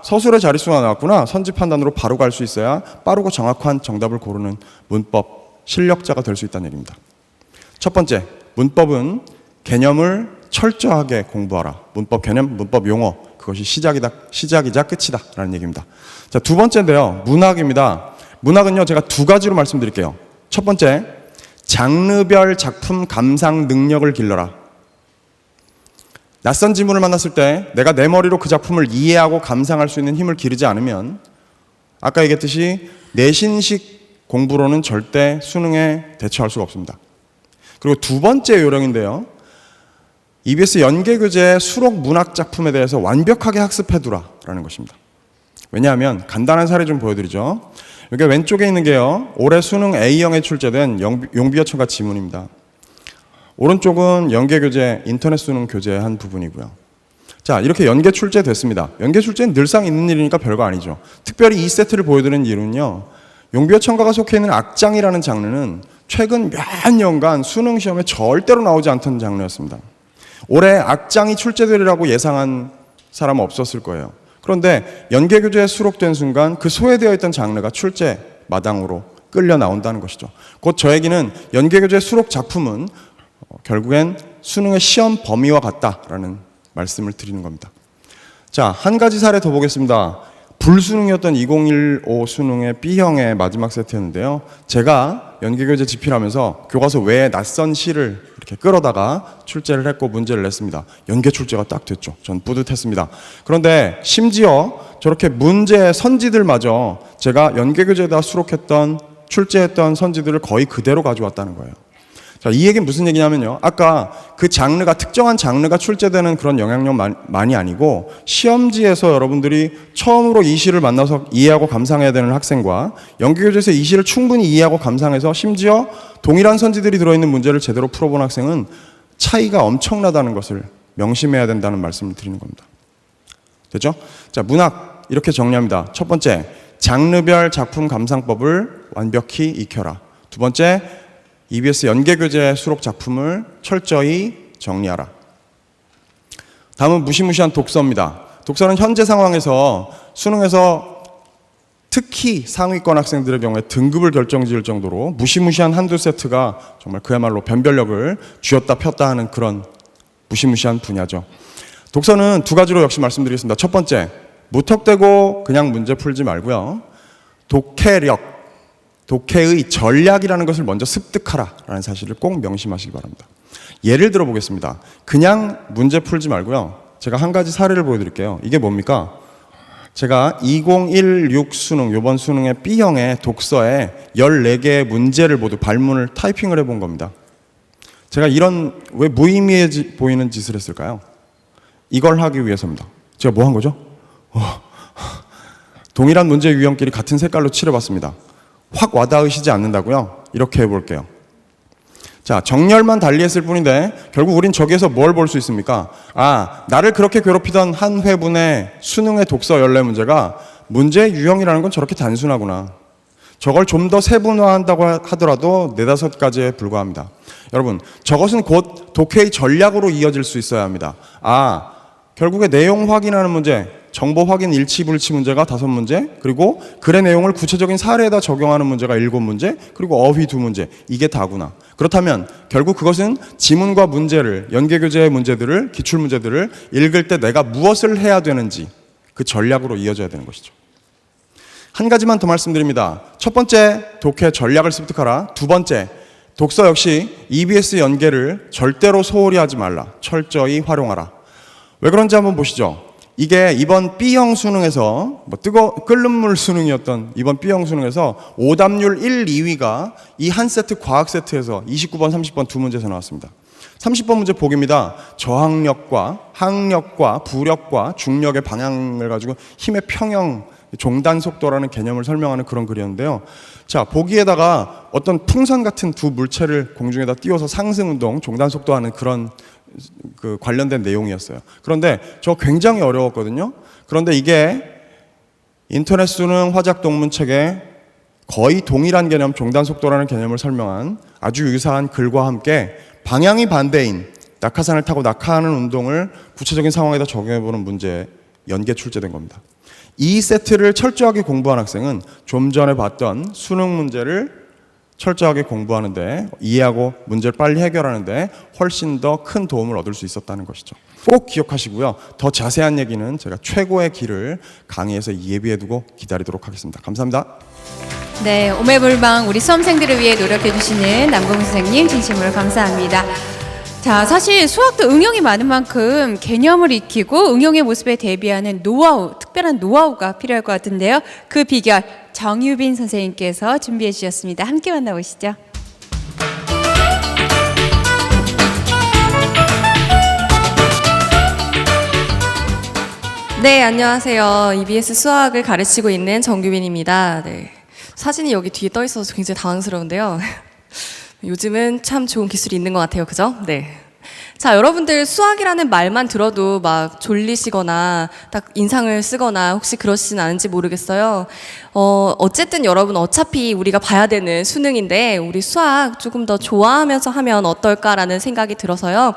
B: 서술의 자릿수가 나왔구나, 선지 판단으로 바로 갈 수 있어야 빠르고 정확한 정답을 고르는 문법 실력자가 될 수 있다는 얘기입니다. 첫 번째, 문법은 개념을 철저하게 공부하라. 문법 개념, 문법 용어, 그것이 시작이자 끝이다 라는 얘기입니다. 자, 두 번째인데요, 문학입니다. 문학은요, 제가 두 가지로 말씀드릴게요. 첫 번째, 장르별 작품 감상 능력을 길러라. 낯선 지문을 만났을 때 내가 내 머리로 그 작품을 이해하고 감상할 수 있는 힘을 기르지 않으면 아까 얘기했듯이 내신식 공부로는 절대 수능에 대처할 수가 없습니다. 그리고 두 번째 요령인데요, EBS 연계교재 수록 문학 작품에 대해서 완벽하게 학습해두라 라는 것입니다. 왜냐하면 간단한 사례 좀 보여드리죠. 여기 왼쪽에 있는 게요, 올해 수능 A형에 출제된 용비어천가 지문입니다. 오른쪽은 연계교재, 인터넷 수능 교재의 한 부분이고요. 자, 이렇게 연계 출제됐습니다. 연계 출제는 늘상 있는 일이니까 별거 아니죠. 특별히 이 세트를 보여드리는 이유는요, 용비어천가가 속해 있는 악장이라는 장르는 최근 몇 년간 수능 시험에 절대로 나오지 않던 장르였습니다. 올해 악장이 출제되리라고 예상한 사람은 없었을 거예요. 그런데 연계교재에 수록된 순간 그 소외되어 있던 장르가 출제 마당으로 끌려 나온다는 것이죠. 곧 저 얘기는 연계교재 수록 작품은 결국엔 수능의 시험 범위와 같다라는 말씀을 드리는 겁니다. 자, 한 가지 사례 더 보겠습니다. 불수능이었던 2015 수능의 B형의 마지막 세트였는데요. 제가 연계교재 집필하면서 교과서 외에 낯선 시를 이렇게 끌어다가 출제를 했고 문제를 냈습니다. 연계 출제가 딱 됐죠. 전 뿌듯했습니다. 그런데 심지어 저렇게 문제 선지들마저 제가 연계교재에다 수록했던 출제했던 선지들을 거의 그대로 가져왔다는 거예요. 자, 이 얘기는 무슨 얘기냐면요, 아까 그 장르가, 특정한 장르가 출제되는 그런 영향력만이 아니고 시험지에서 여러분들이 처음으로 이 시를 만나서 이해하고 감상해야 되는 학생과 연계교재에서 이 시를 충분히 이해하고 감상해서 심지어 동일한 선지들이 들어있는 문제를 제대로 풀어본 학생은 차이가 엄청나다는 것을 명심해야 된다는 말씀을 드리는 겁니다. 됐죠? 자, 문학 이렇게 정리합니다. 첫 번째, 장르별 작품 감상법을 완벽히 익혀라. 두 번째, EBS 연계교재 수록 작품을 철저히 정리하라. 다음은 무시무시한 독서입니다. 독서는 현재 상황에서 수능에서 특히 상위권 학생들의 경우에 등급을 결정지을 정도로 무시무시한 한두 세트가 정말 그야말로 변별력을 쥐었다 폈다 하는 그런 무시무시한 분야죠. 독서는 두 가지로 역시 말씀드리겠습니다. 첫 번째, 무턱대고 그냥 문제 풀지 말고요, 독해력, 독해의 전략이라는 것을 먼저 습득하라라는 사실을 꼭 명심하시기 바랍니다. 예를 들어 보겠습니다. 그냥 문제 풀지 말고요, 제가 한 가지 사례를 보여드릴게요. 이게 뭡니까? 제가 2016 수능, 이번 수능의 B형의 독서에 14개의 문제를 모두 발문을 타이핑을 해본 겁니다. 제가 이런 왜 무의미해 보이는 짓을 했을까요? 이걸 하기 위해서입니다. 제가 뭐 한 거죠? 동일한 문제 유형끼리 같은 색깔로 칠해봤습니다. 확 와닿으시지 않는다고요? 이렇게 해볼게요. 자, 정렬만 달리했을 뿐인데 결국 우린 저기에서 뭘 볼 수 있습니까? 나를 그렇게 괴롭히던 한 회분의 수능의 독서 14문제가 문제 유형이라는 건 저렇게 단순하구나. 저걸 좀 더 세분화한다고 하더라도 4-5가지에 불과합니다. 여러분, 저것은 곧 독해의 전략으로 이어질 수 있어야 합니다. 결국에 내용 확인하는 문제, 정보 확인 일치 불치 문제가 5문제, 그리고 글의 내용을 구체적인 사례에다 적용하는 문제가 7문제, 그리고 어휘 2문제. 이게 다구나. 그렇다면 결국 그것은 지문과 문제를, 연계교재의 문제들을, 기출문제들을 읽을 때 내가 무엇을 해야 되는지 그 전략으로 이어져야 되는 것이죠. 한 가지만 더 말씀드립니다. 첫 번째, 독해 전략을 습득하라. 두 번째, 독서 역시 EBS 연계를 절대로 소홀히 하지 말라. 철저히 활용하라. 왜 그런지 한번 보시죠. 이게 이번 B형 수능에서 끓는 물 수능이었던 이번 B형 수능에서 오답률 1, 2위가 이 한 세트 과학 세트에서 29번, 30번 두 문제에서 나왔습니다. 30번 문제 보기입니다. 저항력과 항력과 부력과 중력의 방향을 가지고 힘의 평형, 종단 속도라는 개념을 설명하는 그런 글이었는데요. 자, 보기에다가 어떤 풍선 같은 두 물체를 공중에다 띄워서 상승 운동, 종단 속도하는 그런 그 관련된 내용이었어요. 그런데 저 굉장히 어려웠거든요. 그런데 이게 인터넷 수능 화작 동문책에 거의 동일한 개념, 종단 속도라는 개념을 설명한 아주 유사한 글과 함께 방향이 반대인 낙하산을 타고 낙하하는 운동을 구체적인 상황에다 적용해보는 문제 연계 출제된 겁니다. 이 세트를 철저하게 공부한 학생은 좀 전에 봤던 수능 문제를 철저하게 공부하는데, 이해하고 문제를 빨리 해결하는데 훨씬 더 큰 도움을 얻을 수 있었다는 것이죠. 꼭 기억하시고요. 더 자세한 얘기는 제가 최고의 길을 강의에서 예비해두고 기다리도록 하겠습니다. 감사합니다.
A: 네, 오매불망 우리 수험생들을 위해 노력해 주시는 남궁 선생님 진심으로 감사합니다. 자, 사실 수학도 응용이 많은 만큼 개념을 익히고 응용의 모습에 대비하는 노하우, 특별한 노하우가 필요할 것 같은데요. 그 비결 정유빈 선생님께서 준비해 주셨습니다. 함께 만나보시죠.
C: 네, 안녕하세요. EBS 수학을 가르치고 있는 정규빈입니다. 네. 사진이 여기 뒤에 떠 있어서 굉장히 당황스러운데요. 요즘은 참 좋은 기술이 있는 것 같아요. 그죠? 네. 자, 여러분들 수학이라는 말만 들어도 막 졸리시거나 딱 인상을 쓰거나 혹시 그러시진 않은지 모르겠어요. 어쨌든 여러분 어차피 우리가 봐야 되는 수능인데 우리 수학 조금 더 좋아하면서 하면 어떨까라는 생각이 들어서요.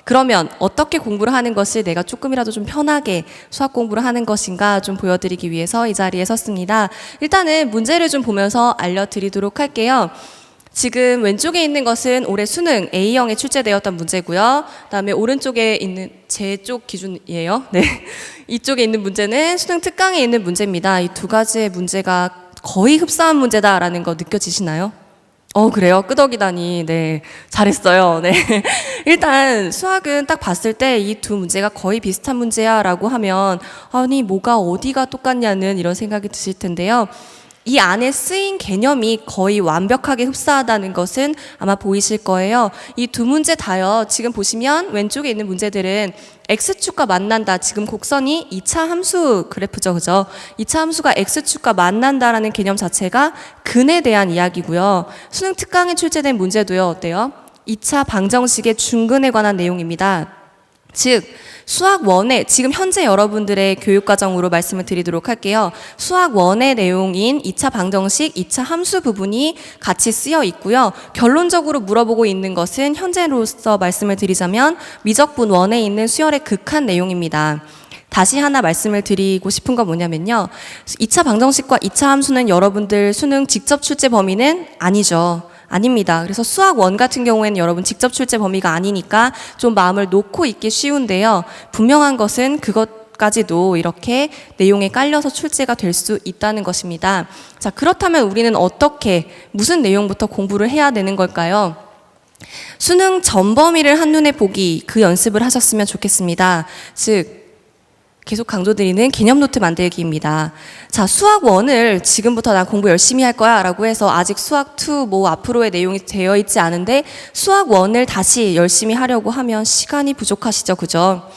C: 그러면 어떻게 공부를 하는 것이 내가 조금이라도 좀 편하게 수학 공부를 하는 것인가 좀 보여드리기 위해서 이 자리에 섰습니다. 일단은 문제를 좀 보면서 알려드리도록 할게요. 지금 왼쪽에 있는 것은 올해 수능 A형에 출제되었던 문제고요. 그다음에 오른쪽에 있는 제 쪽 기준이에요. 네, 이쪽에 있는 문제는 수능 특강에 있는 문제입니다. 이 두 가지의 문제가 거의 흡사한 문제다라는 거 느껴지시나요? 그래요? 끄덕이다니. 네, 잘했어요. 네. 일단 수학은 딱 봤을 때 이 두 문제가 거의 비슷한 문제야 라고 하면 아니 뭐가 어디가 똑같냐는 이런 생각이 드실 텐데요. 이 안에 쓰인 개념이 거의 완벽하게 흡사하다는 것은 아마 보이실 거예요. 이 두 문제 다요. 지금 보시면 왼쪽에 있는 문제들은 X축과 만난다. 지금 곡선이 2차 함수 그래프죠. 그죠? 2차 함수가 X축과 만난다라는 개념 자체가 근에 대한 이야기고요. 수능 특강에 출제된 문제도요. 어때요? 2차 방정식의 중근에 관한 내용입니다. 즉 수학 1의 지금 현재 여러분들의 교육과정으로 말씀을 드리도록 할게요. 수학 1의 내용인 2차 방정식, 2차 함수 부분이 같이 쓰여 있고요. 결론적으로 물어보고 있는 것은 현재로서 말씀을 드리자면 미적분 1에 있는 수열의 극한 내용입니다. 다시 하나 말씀을 드리고 싶은 건 뭐냐면요. 2차 방정식과 2차 함수는 여러분들 수능 직접 출제 범위는 아니죠. 아닙니다. 그래서 수학 1 같은 경우에는 여러분 직접 출제 범위가 아니니까 좀 마음을 놓고 있기 쉬운데요. 분명한 것은 그것까지도 이렇게 내용에 깔려서 출제가 될 수 있다는 것입니다. 자, 그렇다면 우리는 어떻게, 무슨 내용부터 공부를 해야 되는 걸까요? 수능 전 범위를 한눈에 보기, 그 연습을 하셨으면 좋겠습니다. 즉, 계속 강조드리는 개념 노트 만들기입니다. 자, 수학 1을 지금부터 나 공부 열심히 할 거야 라고 해서 아직 수학 2 뭐 앞으로의 내용이 되어 있지 않은데 수학 1을 다시 열심히 하려고 하면 시간이 부족하시죠. 그죠?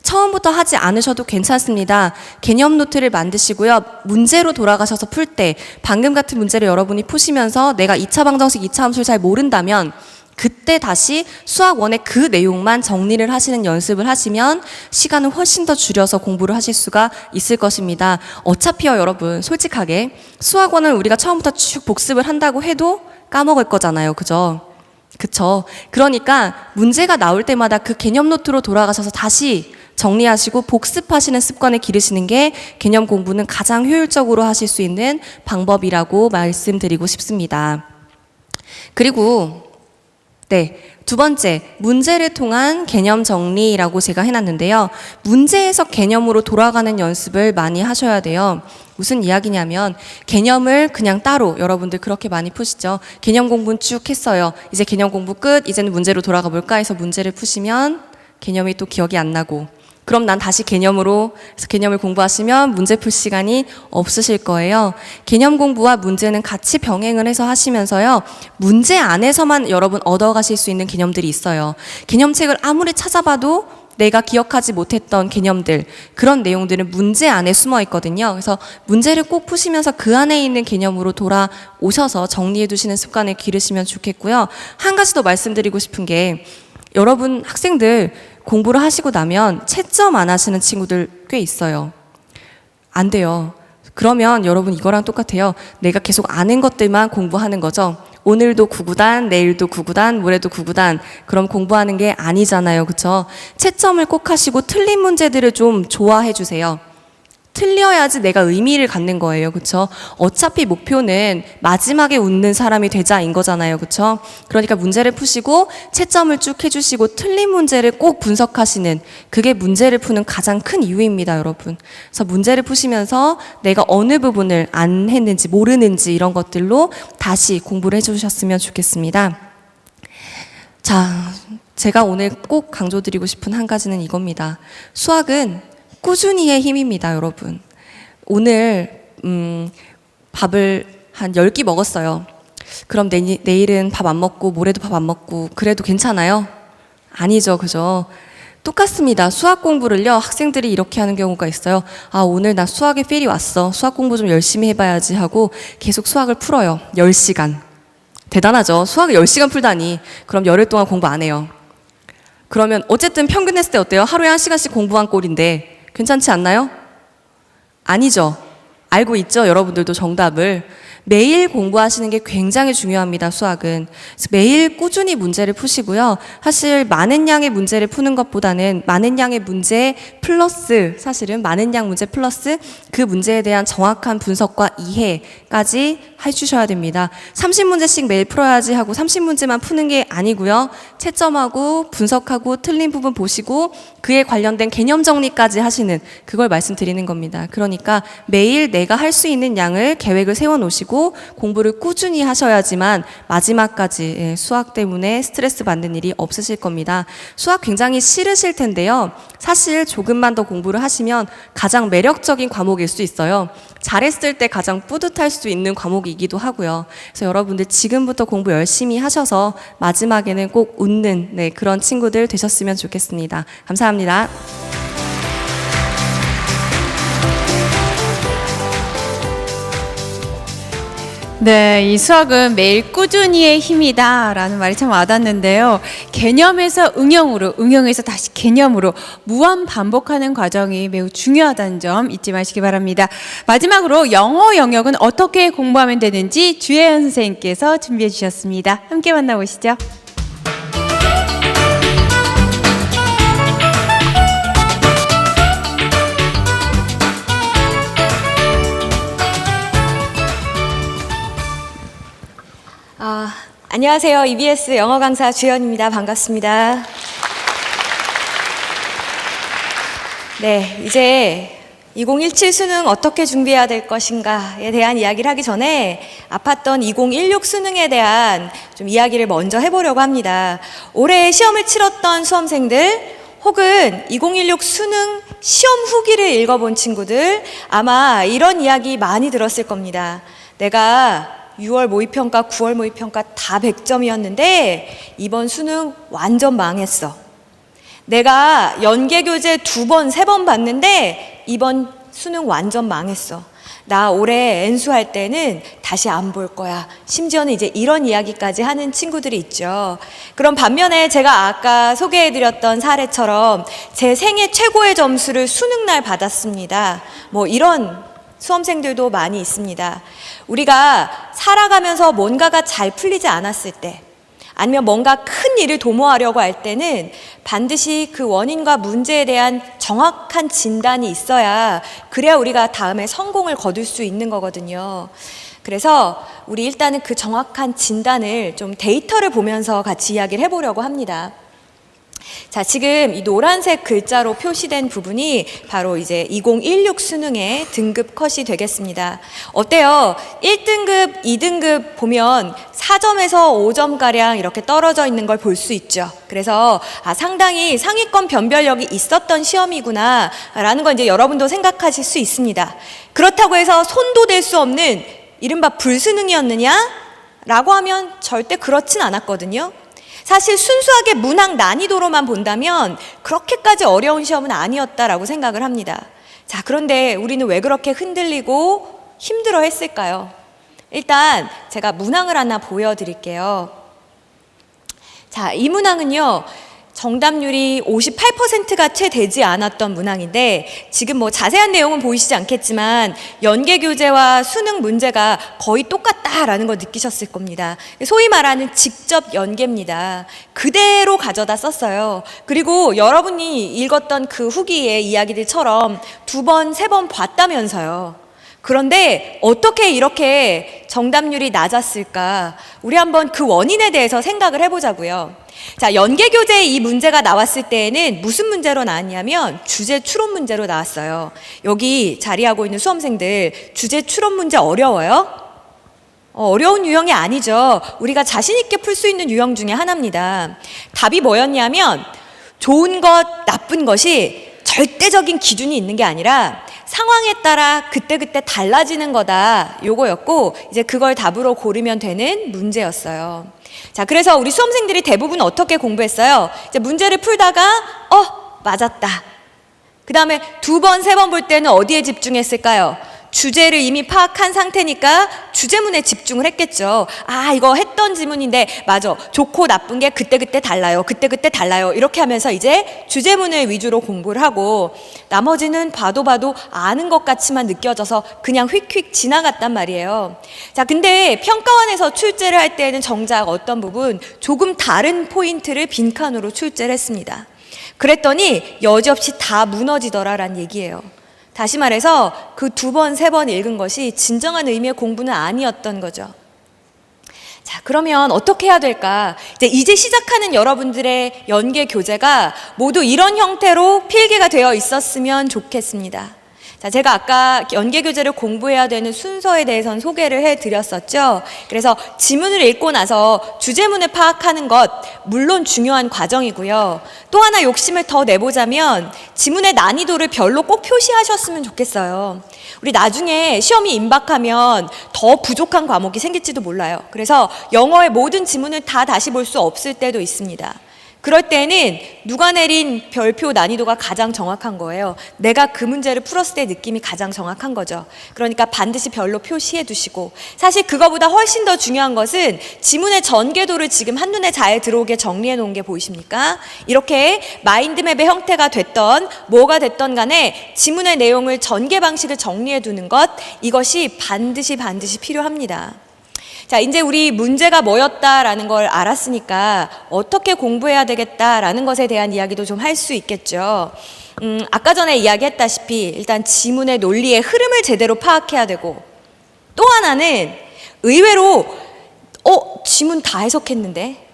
C: 처음부터 하지 않으셔도 괜찮습니다. 개념 노트를 만드시고요. 문제로 돌아가셔서 풀 때 방금 같은 문제를 여러분이 푸시면서 내가 2차 방정식, 2차 함수를 잘 모른다면 그때 다시 수학 1의 그 내용만 정리를 하시는 연습을 하시면 시간을 훨씬 더 줄여서 공부를 하실 수가 있을 것입니다. 어차피요, 여러분, 솔직하게 수학 1을 우리가 처음부터 쭉 복습을 한다고 해도 까먹을 거잖아요. 그죠? 그쵸? 그러니까 문제가 나올 때마다 그 개념 노트로 돌아가셔서 다시 정리하시고 복습하시는 습관을 기르시는 게 개념 공부는 가장 효율적으로 하실 수 있는 방법이라고 말씀드리고 싶습니다. 그리고 두 번째, 문제를 통한 개념 정리라고 제가 해놨는데요. 문제 해석 개념으로 돌아가는 연습을 많이 하셔야 돼요. 무슨 이야기냐면 개념을 그냥 따로 여러분들 그렇게 많이 푸시죠. 개념 공부는 쭉 했어요. 이제 개념 공부 끝, 이제는 문제로 돌아가 볼까 해서 문제를 푸시면 개념이 또 기억이 안 나고 그럼 난 다시 개념으로 해서 개념을 공부하시면 문제 풀 시간이 없으실 거예요. 개념 공부와 문제는 같이 병행을 해서 하시면서요. 문제 안에서만 여러분 얻어가실 수 있는 개념들이 있어요. 개념책을 아무리 찾아봐도 내가 기억하지 못했던 개념들, 그런 내용들은 문제 안에 숨어 있거든요. 그래서 문제를 꼭 푸시면서 그 안에 있는 개념으로 돌아오셔서 정리해 두시는 습관을 기르시면 좋겠고요. 한 가지 더 말씀드리고 싶은 게 여러분 학생들 공부를 하시고 나면 채점 안 하시는 친구들 꽤 있어요. 안 돼요. 그러면 여러분 이거랑 똑같아요. 내가 계속 아는 것들만 공부하는 거죠. 오늘도 9구단, 내일도 9구단, 모레도 9구단. 그럼 공부하는 게 아니잖아요. 그렇죠? 채점을 꼭 하시고 틀린 문제들을 좀 좋아해 주세요. 틀려야지 내가 의미를 갖는 거예요. 그렇죠? 어차피 목표는 마지막에 웃는 사람이 되자인 거잖아요. 그렇죠? 그러니까 문제를 푸시고 채점을 쭉 해주시고 틀린 문제를 꼭 분석하시는 그게 문제를 푸는 가장 큰 이유입니다. 여러분. 그래서 문제를 푸시면서 내가 어느 부분을 안 했는지 모르는지 이런 것들로 다시 공부를 해주셨으면 좋겠습니다. 자, 제가 오늘 꼭 강조드리고 싶은 한 가지는 이겁니다. 수학은 꾸준히의 힘입니다, 여러분. 오늘 밥을 한 10끼 먹었어요. 그럼 내일은 밥 안 먹고 모레도 밥 안 먹고 그래도 괜찮아요? 아니죠, 그죠? 똑같습니다. 수학 공부를요, 학생들이 이렇게 하는 경우가 있어요. 아, 오늘 나 수학에 필이 왔어. 수학 공부 좀 열심히 해봐야지 하고 계속 수학을 풀어요. 10시간. 대단하죠? 수학을 10시간 풀다니. 그럼 열흘 동안 공부 안 해요. 그러면 어쨌든 평균 했을 때 어때요? 하루에 1시간씩 공부한 꼴인데 괜찮지 않나요? 아니죠. 알고 있죠? 여러분들도 정답을. 매일 공부하시는 게 굉장히 중요합니다. 수학은. 그래서 매일 꾸준히 문제를 푸시고요. 사실 많은 양의 문제를 푸는 것보다는 많은 양의 문제 플러스 사실은 많은 양 문제 플러스 그 문제에 대한 정확한 분석과 이해까지 해주셔야 됩니다. 30문제씩 매일 풀어야지 하고 30문제만 푸는 게 아니고요. 채점하고 분석하고 틀린 부분 보시고 그에 관련된 개념 정리까지 하시는 그걸 말씀드리는 겁니다. 그러니까 매일 내가 할 수 있는 양을 계획을 세워놓으시고 공부를 꾸준히 하셔야지만 마지막까지 수학 때문에 스트레스 받는 일이 없으실 겁니다. 수학 굉장히 싫으실 텐데요. 사실 조금만 더 공부를 하시면 가장 매력적인 과목일 수 있어요. 잘했을 때 가장 뿌듯할 수 있는 과목이기도 하고요. 그래서 여러분들 지금부터 공부 열심히 하셔서 마지막에는 꼭 웃는 그런 친구들 되셨으면 좋겠습니다. 감사합니다.
A: 네, 이 수학은 매일 꾸준히의 힘이다 라는 말이 참 와닿는데요. 개념에서 응용으로, 응용에서 다시 개념으로 무한 반복하는 과정이 매우 중요하다는 점 잊지 마시기 바랍니다. 마지막으로 영어 영역은 어떻게 공부하면 되는지 주혜연 선생님께서 준비해 주셨습니다. 함께 만나보시죠.
D: 안녕하세요. EBS 영어 강사 주연입니다. 반갑습니다. 네, 이제 2017 수능 어떻게 준비해야 될 것인가에 대한 이야기를 하기 전에 아팠던 2016 수능에 대한 좀 이야기를 먼저 해보려고 합니다. 올해 시험을 치렀던 수험생들 혹은 2016 수능 시험 후기를 읽어본 친구들 아마 이런 이야기 많이 들었을 겁니다. 내가 6월 모의평가, 9월 모의평가 다 100점이었는데 이번 수능 완전 망했어. 내가 연계교재 2번, 3번 봤는데 이번 수능 완전 망했어. 나 올해 N수할 때는 다시 안 볼 거야. 심지어는 이제 이런 이야기까지 하는 친구들이 있죠. 그럼 반면에 제가 아까 소개해드렸던 사례처럼 제 생애 최고의 점수를 수능날 받았습니다. 뭐 이런 수험생들도 많이 있습니다. 우리가 살아가면서 뭔가가 잘 풀리지 않았을 때 아니면 뭔가 큰 일을 도모하려고 할 때는 반드시 그 원인과 문제에 대한 정확한 진단이 있어야 그래야 우리가 다음에 성공을 거둘 수 있는 거거든요. 그래서 우리 일단은 그 정확한 진단을 좀 데이터를 보면서 같이 이야기를 해보려고 합니다. 자, 지금 이 노란색 글자로 표시된 부분이 바로 이제 2016 수능의 등급 컷이 되겠습니다. 어때요? 1등급, 2등급 보면 4점에서 5점가량 이렇게 떨어져 있는 걸 볼 수 있죠. 그래서 상당히 상위권 변별력이 있었던 시험이구나 라는 걸 이제 여러분도 생각하실 수 있습니다. 그렇다고 해서 손도 댈 수 없는 이른바 불수능이었느냐? 라고 하면 절대 그렇진 않았거든요. 사실 순수하게 문항 난이도로만 본다면 그렇게까지 어려운 시험은 아니었다라고 생각을 합니다. 자, 그런데 우리는 왜 그렇게 흔들리고 힘들어 했을까요? 일단 제가 문항을 하나 보여드릴게요. 자, 이 문항은요, 정답률이 58%가 채 되지 않았던 문항인데 지금 뭐 자세한 내용은 보이시지 않겠지만 연계교재와 수능 문제가 거의 똑같다라는 걸 느끼셨을 겁니다. 소위 말하는 직접 연계입니다. 그대로 가져다 썼어요. 그리고 여러분이 읽었던 그 후기의 이야기들처럼 2번, 3번 봤다면서요. 그런데 어떻게 이렇게 정답률이 낮았을까? 우리 한번 그 원인에 대해서 생각을 해보자고요. 자, 연계교재에 이 문제가 나왔을 때에는 무슨 문제로 나왔냐면 주제 추론 문제로 나왔어요. 여기 자리하고 있는 수험생들 주제 추론 문제 어려워요? 어려운 유형이 아니죠. 우리가 자신 있게 풀 수 있는 유형 중에 하나입니다. 답이 뭐였냐면 좋은 것, 나쁜 것이 절대적인 기준이 있는 게 아니라 상황에 따라 그때그때 달라지는 거다. 요거였고 이제 그걸 답으로 고르면 되는 문제였어요. 자, 그래서 우리 수험생들이 대부분 어떻게 공부했어요? 이제 문제를 풀다가 맞았다. 그 다음에 2번, 3번 볼 때는 어디에 집중했을까요? 주제를 이미 파악한 상태니까 주제문에 집중을 했겠죠. 이거 했던 지문인데 맞아. 좋고 나쁜 게 그때그때 달라요. 그때그때 달라요. 이렇게 하면서 이제 주제문을 위주로 공부를 하고 나머지는 봐도 아는 것 같이만 느껴져서 그냥 휙휙 지나갔단 말이에요. 자, 근데 평가원에서 출제를 할 때는 정작 어떤 부분 조금 다른 포인트를 빈칸으로 출제를 했습니다. 그랬더니 여지없이 다 무너지더라라는 얘기예요. 다시 말해서 그 2번, 3번 읽은 것이 진정한 의미의 공부는 아니었던 거죠. 자, 그러면 어떻게 해야 될까? 이제 시작하는 여러분들의 연계 교재가 모두 이런 형태로 필기가 되어 있었으면 좋겠습니다. 자, 제가 아까 연계 교재를 공부해야 되는 순서에 대해서는 소개를 해드렸었죠. 그래서 지문을 읽고 나서 주제문을 파악하는 것 물론 중요한 과정이고요. 또 하나 욕심을 더 내보자면 지문의 난이도를 별로 꼭 표시하셨으면 좋겠어요. 우리 나중에 시험이 임박하면 더 부족한 과목이 생길지도 몰라요. 그래서 영어의 모든 지문을 다 다시 볼 수 없을 때도 있습니다. 그럴 때는 누가 내린 별표 난이도가 가장 정확한 거예요. 내가 그 문제를 풀었을 때 느낌이 가장 정확한 거죠. 그러니까 반드시 별로 표시해 두시고, 사실 그거보다 훨씬 더 중요한 것은 지문의 전개도를 지금 한눈에 잘 들어오게 정리해 놓은 게 보이십니까? 이렇게 마인드맵의 형태가 됐던 뭐가 됐던 간에 지문의 내용을 전개 방식을 정리해 두는 것, 이것이 반드시 필요합니다. 자, 이제 우리 문제가 뭐였다라는 걸 알았으니까 어떻게 공부해야 되겠다라는 것에 대한 이야기도 좀 할 수 있겠죠. 아까 전에 이야기했다시피 일단 지문의 논리의 흐름을 제대로 파악해야 되고, 또 하나는 의외로 지문 다 해석했는데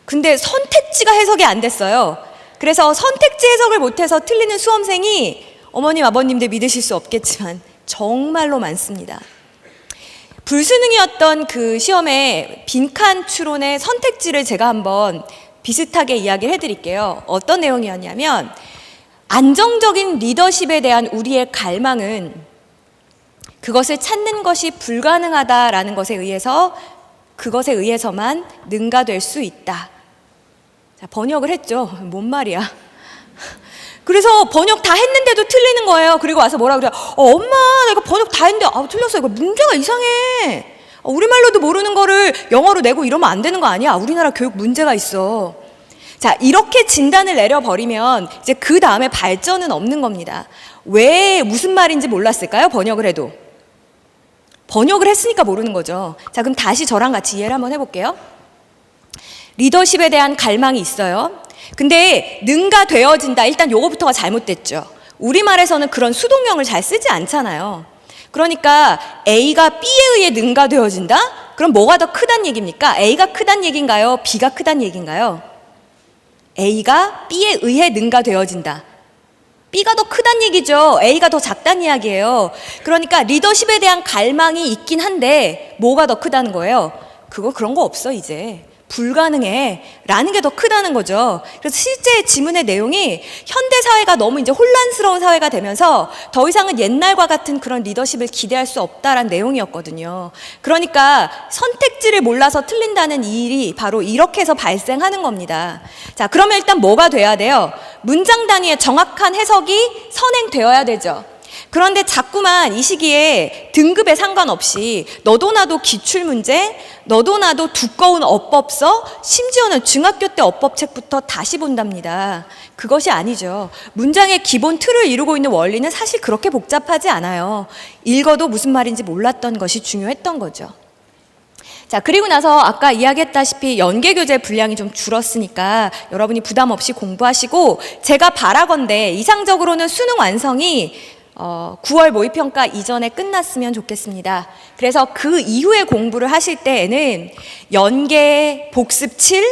D: 근데 선택지가 해석이 안 됐어요. 그래서 선택지 해석을 못해서 틀리는 수험생이 어머님, 아버님들 믿으실 수 없겠지만 정말로 많습니다. 불수능이었던 그 시험의 빈칸 추론의 선택지를 제가 한번 비슷하게 이야기를 해드릴게요. 어떤 내용이었냐면, 안정적인 리더십에 대한 우리의 갈망은 그것을 찾는 것이 불가능하다라는 것에 의해서 그것에 의해서만 능가될 수 있다. 자, 번역을 했죠. 뭔 말이야. 그래서 번역 다 했는데도 틀리는 거예요. 그리고 와서 뭐라 그래요? 엄마, 나 이거 번역 다 했는데 틀렸어. 이거 문제가 이상해. 우리말로도 모르는 거를 영어로 내고 이러면 안 되는 거 아니야? 우리나라 교육 문제가 있어. 자, 이렇게 진단을 내려버리면 이제 그 다음에 발전은 없는 겁니다. 왜 무슨 말인지 몰랐을까요? 번역을 해도. 번역을 했으니까 모르는 거죠. 자, 그럼 다시 저랑 같이 이해를 한번 해볼게요. 리더십에 대한 갈망이 있어요. 근데 능가 되어진다. 일단 요거부터가 잘못됐죠. 우리말에서는 그런 수동형을 잘 쓰지 않잖아요. 그러니까 A가 B에 의해 능가 되어진다? 그럼 뭐가 더 크단 얘기입니까? A가 크단 얘기인가요? B가 크단 얘기인가요? A가 B에 의해 능가 되어진다. B가 더 크단 얘기죠. A가 더 작단 이야기예요. 그러니까 리더십에 대한 갈망이 있긴 한데 뭐가 더 크다는 거예요? 그런 거 없어 이제. 불가능해 라는 게 더 크다는 거죠. 그래서 실제 지문의 내용이 현대 사회가 너무 이제 혼란스러운 사회가 되면서 더 이상은 옛날과 같은 그런 리더십을 기대할 수 없다라는 내용이었거든요. 그러니까 선택지를 몰라서 틀린다는 이 일이 바로 이렇게 해서 발생하는 겁니다. 자, 그러면 일단 뭐가 돼야 돼요? 문장 단위의 정확한 해석이 선행되어야 되죠. 그런데 자꾸만 이 시기에 등급에 상관없이 너도 나도 기출문제, 너도 나도 두꺼운 어법서, 심지어는 중학교 때 어법책부터 다시 본답니다. 그것이 아니죠. 문장의 기본 틀을 이루고 있는 원리는 사실 그렇게 복잡하지 않아요. 읽어도 무슨 말인지 몰랐던 것이 중요했던 거죠. 자, 그리고 나서 아까 이야기했다시피 연계교재 분량이 좀 줄었으니까 여러분이 부담 없이 공부하시고, 제가 바라건대 이상적으로는 수능 완성이 9월 모의평가 이전에 끝났으면 좋겠습니다. 그래서 그 이후에 공부를 하실 때에는 연계 복습 7,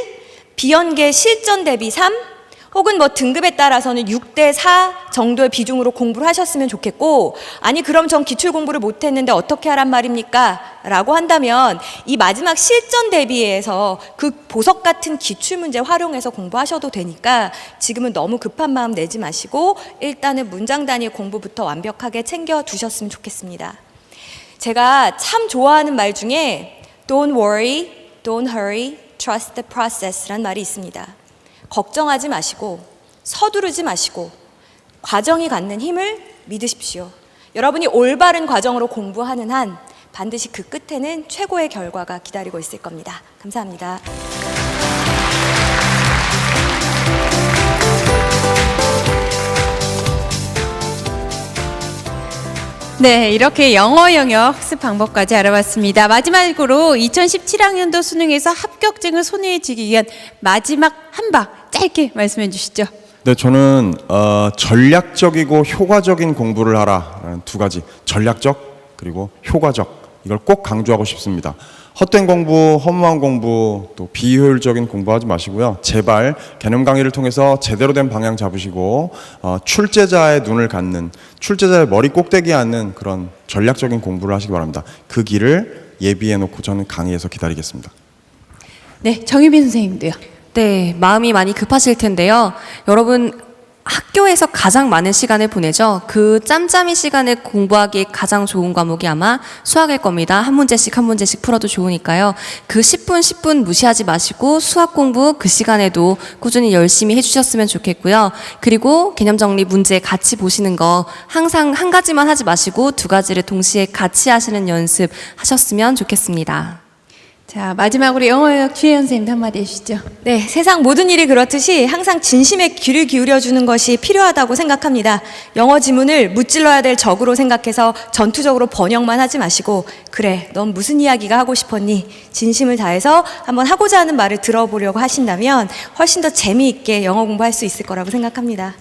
D: 비연계 실전 대비 3, 혹은 뭐 등급에 따라서는 6대 4 정도의 비중으로 공부를 하셨으면 좋겠고, 아니 그럼 전 기출 공부를 못했는데 어떻게 하란 말입니까? 라고 한다면 이 마지막 실전 대비해서 그 보석 같은 기출 문제 활용해서 공부하셔도 되니까 지금은 너무 급한 마음 내지 마시고 일단은 문장 단위 공부부터 완벽하게 챙겨 두셨으면 좋겠습니다. 제가 참 좋아하는 말 중에 Don't worry, don't hurry, trust the process 라는 말이 있습니다. 걱정하지 마시고 서두르지 마시고 과정이 갖는 힘을 믿으십시오. 여러분이 올바른 과정으로 공부하는 한 반드시 그 끝에는 최고의 결과가 기다리고 있을 겁니다. 감사합니다.
A: 네, 이렇게 영어 영역 학습 방법까지 알아봤습니다. 마지막으로 2017학년도 수능에서 합격증을 손에 쥐기 위한 마지막 한방 짧게 말씀해 주시죠.
B: 네, 저는 전략적이고 효과적인 공부를 하라라는 두 가지, 전략적 그리고 효과적, 이걸 꼭 강조하고 싶습니다. 헛된 공부, 허무한 공부, 또 비효율적인 공부하지 마시고요. 제발 개념 강의를 통해서 제대로 된 방향 잡으시고 출제자의 눈을 갖는, 출제자의 머리 꼭대기에 앉는 그런 전략적인 공부를 하시기 바랍니다. 그 길을 예비해 놓고 저는 강의에서 기다리겠습니다.
A: 네, 정유빈 선생님도요.
C: 네, 마음이 많이 급하실 텐데요. 여러분, 학교에서 가장 많은 시간을 보내죠. 그 짬짬이 시간을 공부하기에 가장 좋은 과목이 아마 수학일 겁니다. 한 문제씩 한 문제씩 풀어도 좋으니까요. 그 10분 무시하지 마시고 수학 공부 그 시간에도 꾸준히 열심히 해주셨으면 좋겠고요. 그리고 개념 정리 문제 같이 보시는 거 항상 한 가지만 하지 마시고 두 가지를 동시에 같이 하시는 연습 하셨으면 좋겠습니다.
A: 자, 마지막으로 영어 영역 주혜연 선생님도 한마디 해주시죠.
D: 네, 세상 모든 일이 그렇듯이 항상 진심에 귀를 기울여주는 것이 필요하다고 생각합니다. 영어 지문을 무찔러야 될 적으로 생각해서 전투적으로 번역만 하지 마시고, 그래, 넌 무슨 이야기가 하고 싶었니? 진심을 다해서 한번 하고자 하는 말을 들어보려고 하신다면 훨씬 더 재미있게 영어 공부할 수 있을 거라고 생각합니다.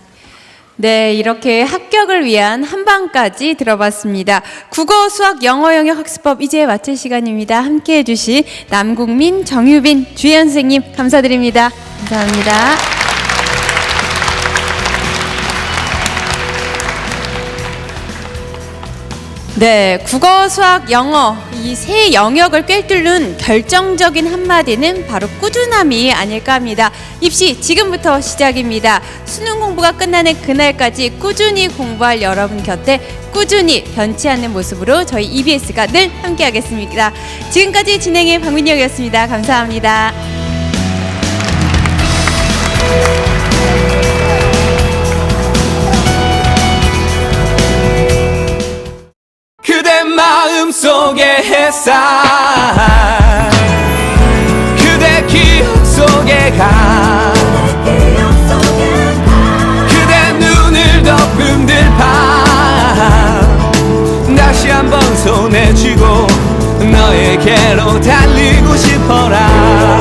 A: 네, 이렇게 합격을 위한 한방까지 들어봤습니다. 국어, 수학, 영어 영역 학습법 이제 마칠 시간입니다. 함께해 주신 남국민, 정유빈, 주혜연 선생님 감사드립니다. 감사합니다. 네, 국어, 수학, 영어 이 세 영역을 꿰뚫는 결정적인 한마디는 바로 꾸준함이 아닐까 합니다. 입시 지금부터 시작입니다. 수능 공부가 끝나는 그날까지 꾸준히 공부할 여러분 곁에 꾸준히 변치 않는 모습으로 저희 EBS가 늘 함께하겠습니다. 지금까지 진행의 박민영이었습니다. 감사합니다.
E: 그대 마음속의 햇살 그대 기억 속에 가 그대 눈을 덮은 들밤 다시 한번 손에 쥐고 너에게로 달리고 싶어라